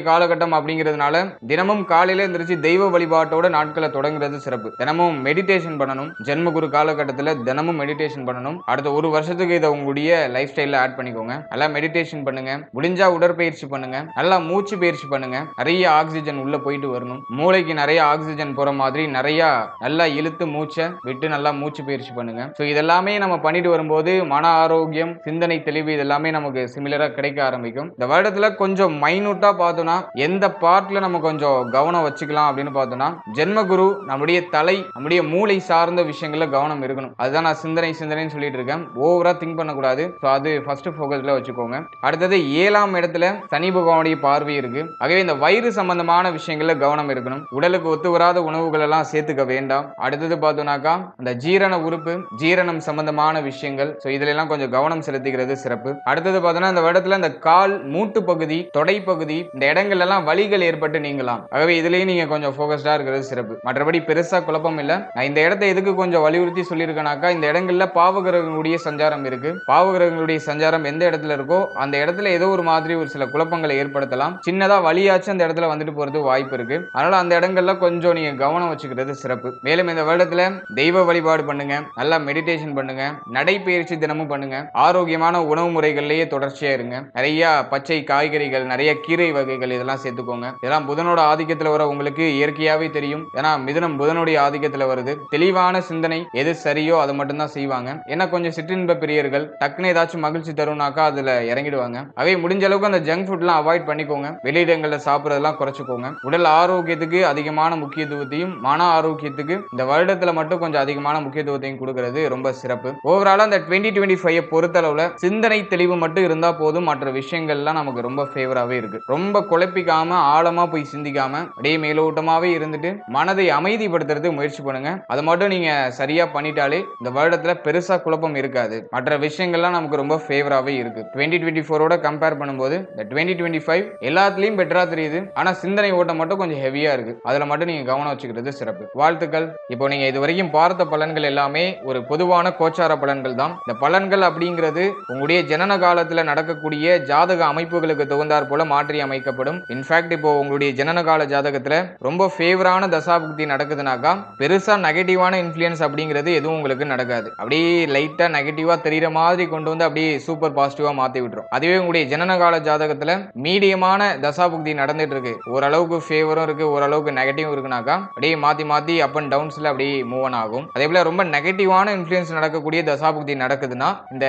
காலகட்டம் அப்படிங்கிறதுனால தினமும் காலையில எந்திரிச்சு தெய்வ வழிபாட்டோட நாட்களை தொடங்குறது சிறப்பு. தினமும் மெடிடேஷன் பண்ணணும். ஜென்மகுரு காலகட்டத்தில் தினமும் மெடிடேஷன் பண்ணணும். அடுத்த ஒரு வருஷத்துக்கு இதை உங்களுடைய லைஃப் ஸ்டைல்ல ஆட் பண்ணிக்கோங்க. நல்லா மெடிடேஷன் பண்ணுங்க. முடிஞ்சா உடற்பயிற்சி பண்ணுங்க. நல்லா மூச்சு பயிற்சி பண்ணுங்க. நிறைய ஆக்சிஜன் உள்ள போயிட்டு வரணும். மூளைக்கு நிறைய ஆக்சிஜன் போற மாதிரி நிறைய நல்லா இழுத்து மூச்சை விட்டு நல்லா மூச்சு பயிற்சி பண்ணுங்க. இதெல்லாமே நம்ம பண்ணிட்டு வரும்போது மன ஆரோக்கியம், சிந்தனை தெளிவு இதெல்லாமே நமக்கு சிமிலரா கிடைக்க ஆரம்பிக்கும். இந்த வருடத்துல கொஞ்சம் மைனூட்டா பார்த்தோம்னா எந்த பார்ட்ல நம்ம கொஞ்சம் கவனம் வச்சுக்கலாம் அப்படின்னு பார்த்தோம்னா ஜென்மகுரு நம்முடைய தலை, நம்முடைய மூளை சார்ந்த விஷயங்கள்ல கவனம் இருக்கணும். அதுதான் நான் சிந்தனைன்னு சொல்லிட்டு இருக்கேன். ஓவரா திங்க் பண்ணக்கூடாது. அது ஃபர்ஸ்ட் போக்கஸ்ல வச்சுக்கோங்க. அடுத்தது 7ஆம் இடத்துல சனி பகவானுடைய பார்வை இருக்கு. ஆகவே இந்த வயிறு சம்பந்தமான விஷயங்கள்ல கவனம் இருக்கணும். உடலுக்கு ஒத்து வராத உணவுகள் எல்லாம் சேர்த்துக்க வேண்டாம். அடுத்தது பார்த்தோம்னாக்கா அந்த ஜீரண உறுப்பு, ஜீரணம் சம்பந்தமான விஷயங்கள், இதுல எல்லாம் கொஞ்சம் கவனம் செலுத்திக்கிறது சிறப்பு. அடுத்தது பார்த்தோம்னா இந்த இடத்துல இந்த கால் மூட்டு பகுதி, தொடை பகுதி, இந்த இடங்கள் எல்லாம் வலிகள் ஏற்பட்டு நீங்கலாம். ஆகவே இதுலயும் நீங்க கொஞ்சம் போக்கஸ்டா இருக்கிறது சிறப்பு. மற்றபடி பெருசா குழப்பம் இல்ல. நான் இந்த இடத்தை எதுக்கு கொஞ்சம் வலியுறுத்தி சொல்லியிருக்கேனாக்கா இந்த இடங்கள்ல பாவகிரகங்களுடைய சஞ்சாரம் இருக்கு. பாவகிரகங்களுடைய சஞ்சாரம் எந்த இடத்துல இருக்கோ அந்த இடத்துல ஏதோ ஒரு மாதிரி ஒரு சில குழப்பங்களை ஏற்படுத்தலாம். சின்னதா வலியாச்சும் அந்த இடத்துல வந்துட்டு போறது வாய்ப்பு இருக்கு. அதனால அந்த இடங்கள்ல கொஞ்சம் நீங்க கவனம் வச்சுக்கிறது சிறப்பு. மேலும் இந்த வருடத்துல தெய்வ வழிபாடு பண்ணுங்க. நல்லா மெடிடேஷன் பண்ணுங்க. நடைபயிற்சி தினமும் பண்ணுங்க. ஆரோக்கியமான உணவு முறைகள்லயே தொடர்ச்சியா இருங்க. நிறைய பச்சை காய்கறிகள், நிறைய கீரை வகைகள் இதெல்லாம் சேர்த்துக்கோங்க. இதெல்லாம் புதனோட ஆதிக்கத்துல வர உங்களுக்கு இயற்கையாவே தெரியும். ஏன்னா மிதுனம் புதனுடைய ஆதிக்கத்துல வருது. தெளிவான சிந்தனை, எது சரியோ அதை மட்டும் தான் செய்வாங்க. ஏன்னா கொஞ்சம் சிற்றின்ப பிரியர்கள், டக்குன்னு ஏதாச்சும் மகிழ்ச்சி தரும்னாக்கா அதுல இறங்கிடுவாங்க. அவை முடிஞ்ச அளவுக்கு அந்த ஜங்க் ஃபுட்லாம் அவாய்ட் பண்ணிக்கோங்க. வெளியிடங்கள்ல சாப்பிட்றதெல்லாம் குறைச்சுக்கோங்க. உடல் ஆரோக்கியத்துக்கு அதிகமான முக்கியத்துவத்தையும் மன ஆரோக்கியத்துக்கு இந்த வருடத்துல மட்டும் கொஞ்சம் அதிகமான முக்கியத்துவத்தையும் கொடுக்கிறது ரொம்ப சிறப்பு. ஓவராலா அந்த 2025 பொறுத்தளவுல சிந்தனை தெளிவு மட்டும் இருந்தா போதும். மற்ற விஷயங்கள்லாம் நமக்கு ரொம்ப ஃபேவராவே இருக்கு. ரொம்ப குழப்பிக்காம ஆழமா போய் சிந்திக்காம அப்படியே மேலோட்டமாவே இருந்துட்டு மனதை அமைதிப்படுத்துறதுக்கு முயற்சி பண்ணுங்க. அதை மட்டும் நீங்க சரியா பண்ணிட்டாலே இந்த வருடத்துல பெருசா குழப்பம் இருக்காது. மற்ற விஷயங்கள்லாம் நமக்கு ரொம்ப ஃபேவராகவே இருக்கு. 2024ஓட கம்பேர் பண்ணும்போது இந்த 2025 எல்லாத்துலயும் பெட்டரா தெரியுது. ஆனா சிந்தனை ஓட்டம் மட்டும் கொஞ்சம் ஹெவியா இருக்கு. அதுல மட்டும் நீங்க கவனம் வச்சுக்கிறது சிறப்பு. வாழ்த்துக்கள். இப்போ நீங்க இது வரைக்கும் பார்த்த பலன்கள் எல்லாமே ஒரு பொதுவான கோச்சார பலன்கள் தான். இந்த பலன்கள் அப்படிங்கிறது உங்களுடைய ஜனன காலத்துல நடக்கக்கூடிய ஜாதக அமைப்புகளுக்கு தகுந்தாற் போல மாற்றி அமைக்கப்படும். இன்ஃபேக்ட் இப்போ உங்களுடைய ஜனன கால ஜாதகத்துல ரொம்ப ஃபேவரான தசாபுக்தி நடக்குதுனாக்கா பெருசா நெகட்டிவான இன்ஃப்ளூயன்ஸ் அப்படிங்கிறது எதுவும் உங்களுக்கு நடக்காது. அப்படியே லைட்டா நெகட்டிவா தெரியுற மாதிரி கொண்டு வந்து அப்படியே சூப்பர் பாசிட்டிவா மாத்தி விட்டுரும். அதுவே உங்களுடைய ஜனன கால ஜாதகத்துல மீடியமான தசாபுக்தி நடந்துட்டு இருக்கு, ஓரளவுக்கு ஃபேவரும் இருக்கு, ஓரளவுக்கு நெகட்டிவ் இருக்குனாக்கா அப்படியே மாத்தி மாத்தி அப் அண்ட் டவுன்ஸ்ல அப்படியே மூவ் ஆன் ஆகும். அதே போல ரொம்ப நெகட்டிவான இன்ஃப்ளூயன்ஸ் நடக்கக்கூடிய தசாபுக்தி நடக்குதுன்னா இந்த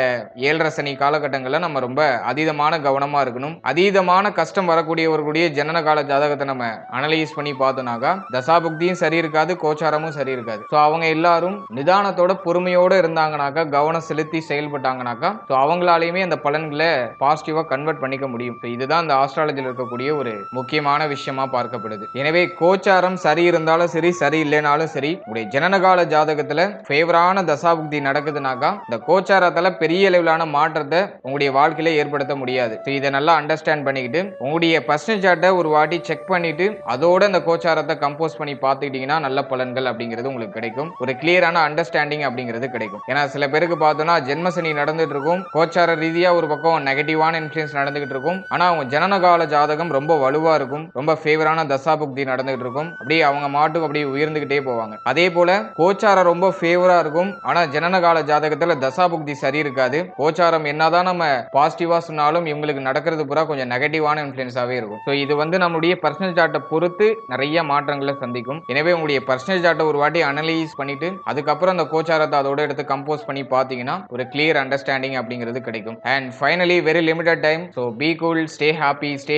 7.5 சனி காலகட்டங்கள்ல நம்ம ரொம்ப அதீதமான கவனமா இருக்கணும். அதீதமான கஷ்டம் வரக்கூடியவர்களுடைய ஜனன கால ஜாதகத்தை நம்ம அனலைஸ் பண்ணி பார்த்தோம்னாக்கா தசாபுக்தியும் சரி இருக்காது, கோச்சாரமும் சரி இருக்காது. ஸோ அவங்க எல்லாரும் நிதானத்தோட பொறுமையோட இருந்தாங்கனாக்கா, கவனம் செலுத்தி செயல்பட்டாங்கனாக்கா, ஸோ அவங்களாலையுமே அந்த பலன்களை பாசிட்டிவா கன்வெர்ட் பண்ணிக்க முடியும். இதுதான் இந்த ஆஸ்ட்ராலஜியில் இருக்கக்கூடிய ஒரு முக்கியமான விஷயமா பார்க்கப்படுது. எனவே கோச்சாரம் சரி இருந்தாலும் சரி, சரி இல்லைனாலும் சரி, உங்களுடைய ஜனனகால ஜாதகத்துல ஃபேவரான தசாபுக்தி நடக்குதுனாக்கா இந்த கோச்சாரத்துல பெரிய லெவலான மாற்றத்தை உங்களுடைய வாழ்க்கையில ஏற்படுத்த முடியாது. இதை நல்லா அண்டர்ஸ்டாண்ட் பண்ணிக்கிட்டு உங்களுடைய பர்சனல் சார்ட்டை ஒரு வாட்டி செக் பண்ணிட்டு அதோட இந்த கோச்சாரத்தை கம்போஸ் பண்ணி பார்த்துக்கிட்டீங்கன்னா நல்ல பலன்கள் அப்படிங்கிறது உங்களுக்கு கிடைக்கும். ஒரு கிளியரான அண்டர்ஸ்டாண்டிங் அப்படிங்கிறது கிடைக்கும். ஏன்னா சில பேருக்கு பார்த்தோம்னா ஜென்மசனி நடந்துட்டு இருக்கும், கோச்சார ரீதியா ஒரு பக்கம் நெகட்டிவான இன்ஃப்ளூயன்ஸ் நடந்துகிட்டு இருக்கும், ஆனா அவங்க ஜனனகால ஜாதகம் ரொம்ப வலுவா இருக்கும், ரொம்ப ஃபேவரான தசாபுக்தி நடந்துகிட்டு இருக்கும், அப்படியே அவங்க மாட்டுக்கு அப்படியே உயர்ந்துகிட்டே போவாங்க. அதே போல கோச்சாரம் ரொம்ப ஃபேவரா இருக்கும், ஆனா ஜனனகால ஜாதகத்துல தசாபுக்தி சரி இருக்காது. கோச்சாரம் என்னதான் நம்ம பாசிட்டிவா சொன்னாலும் இவங்களுக்கு நடக்கிறது பூரா கொஞ்சம் நெகட்டிவான இன்ஃப்ளூயன்ஸாவே இருக்கும். ஸோ இது வந்து நம்மளுடைய பர்சனல் சார்ட்டை பொறுத்து நிறைய மாற்றங்களை சந்திக்கும். எனவே உங்களுடைய பர்சனல் சார்ட்டை ஒரு வாட்டி அனலைஸ் பண்ணிட்டு அதுக்கப்புறம் அந்த கோச்சாரத்தை அதோட எடுத்து கம்போஸ் பண்ணி பார்த்தீங்கன்னா ஒரு கிளியர் அண்டர்ஸ்டாண்டிங் அப்படிங்கிறது கிடைக்கும். And finally very limited time. So be cool, stay happy, stay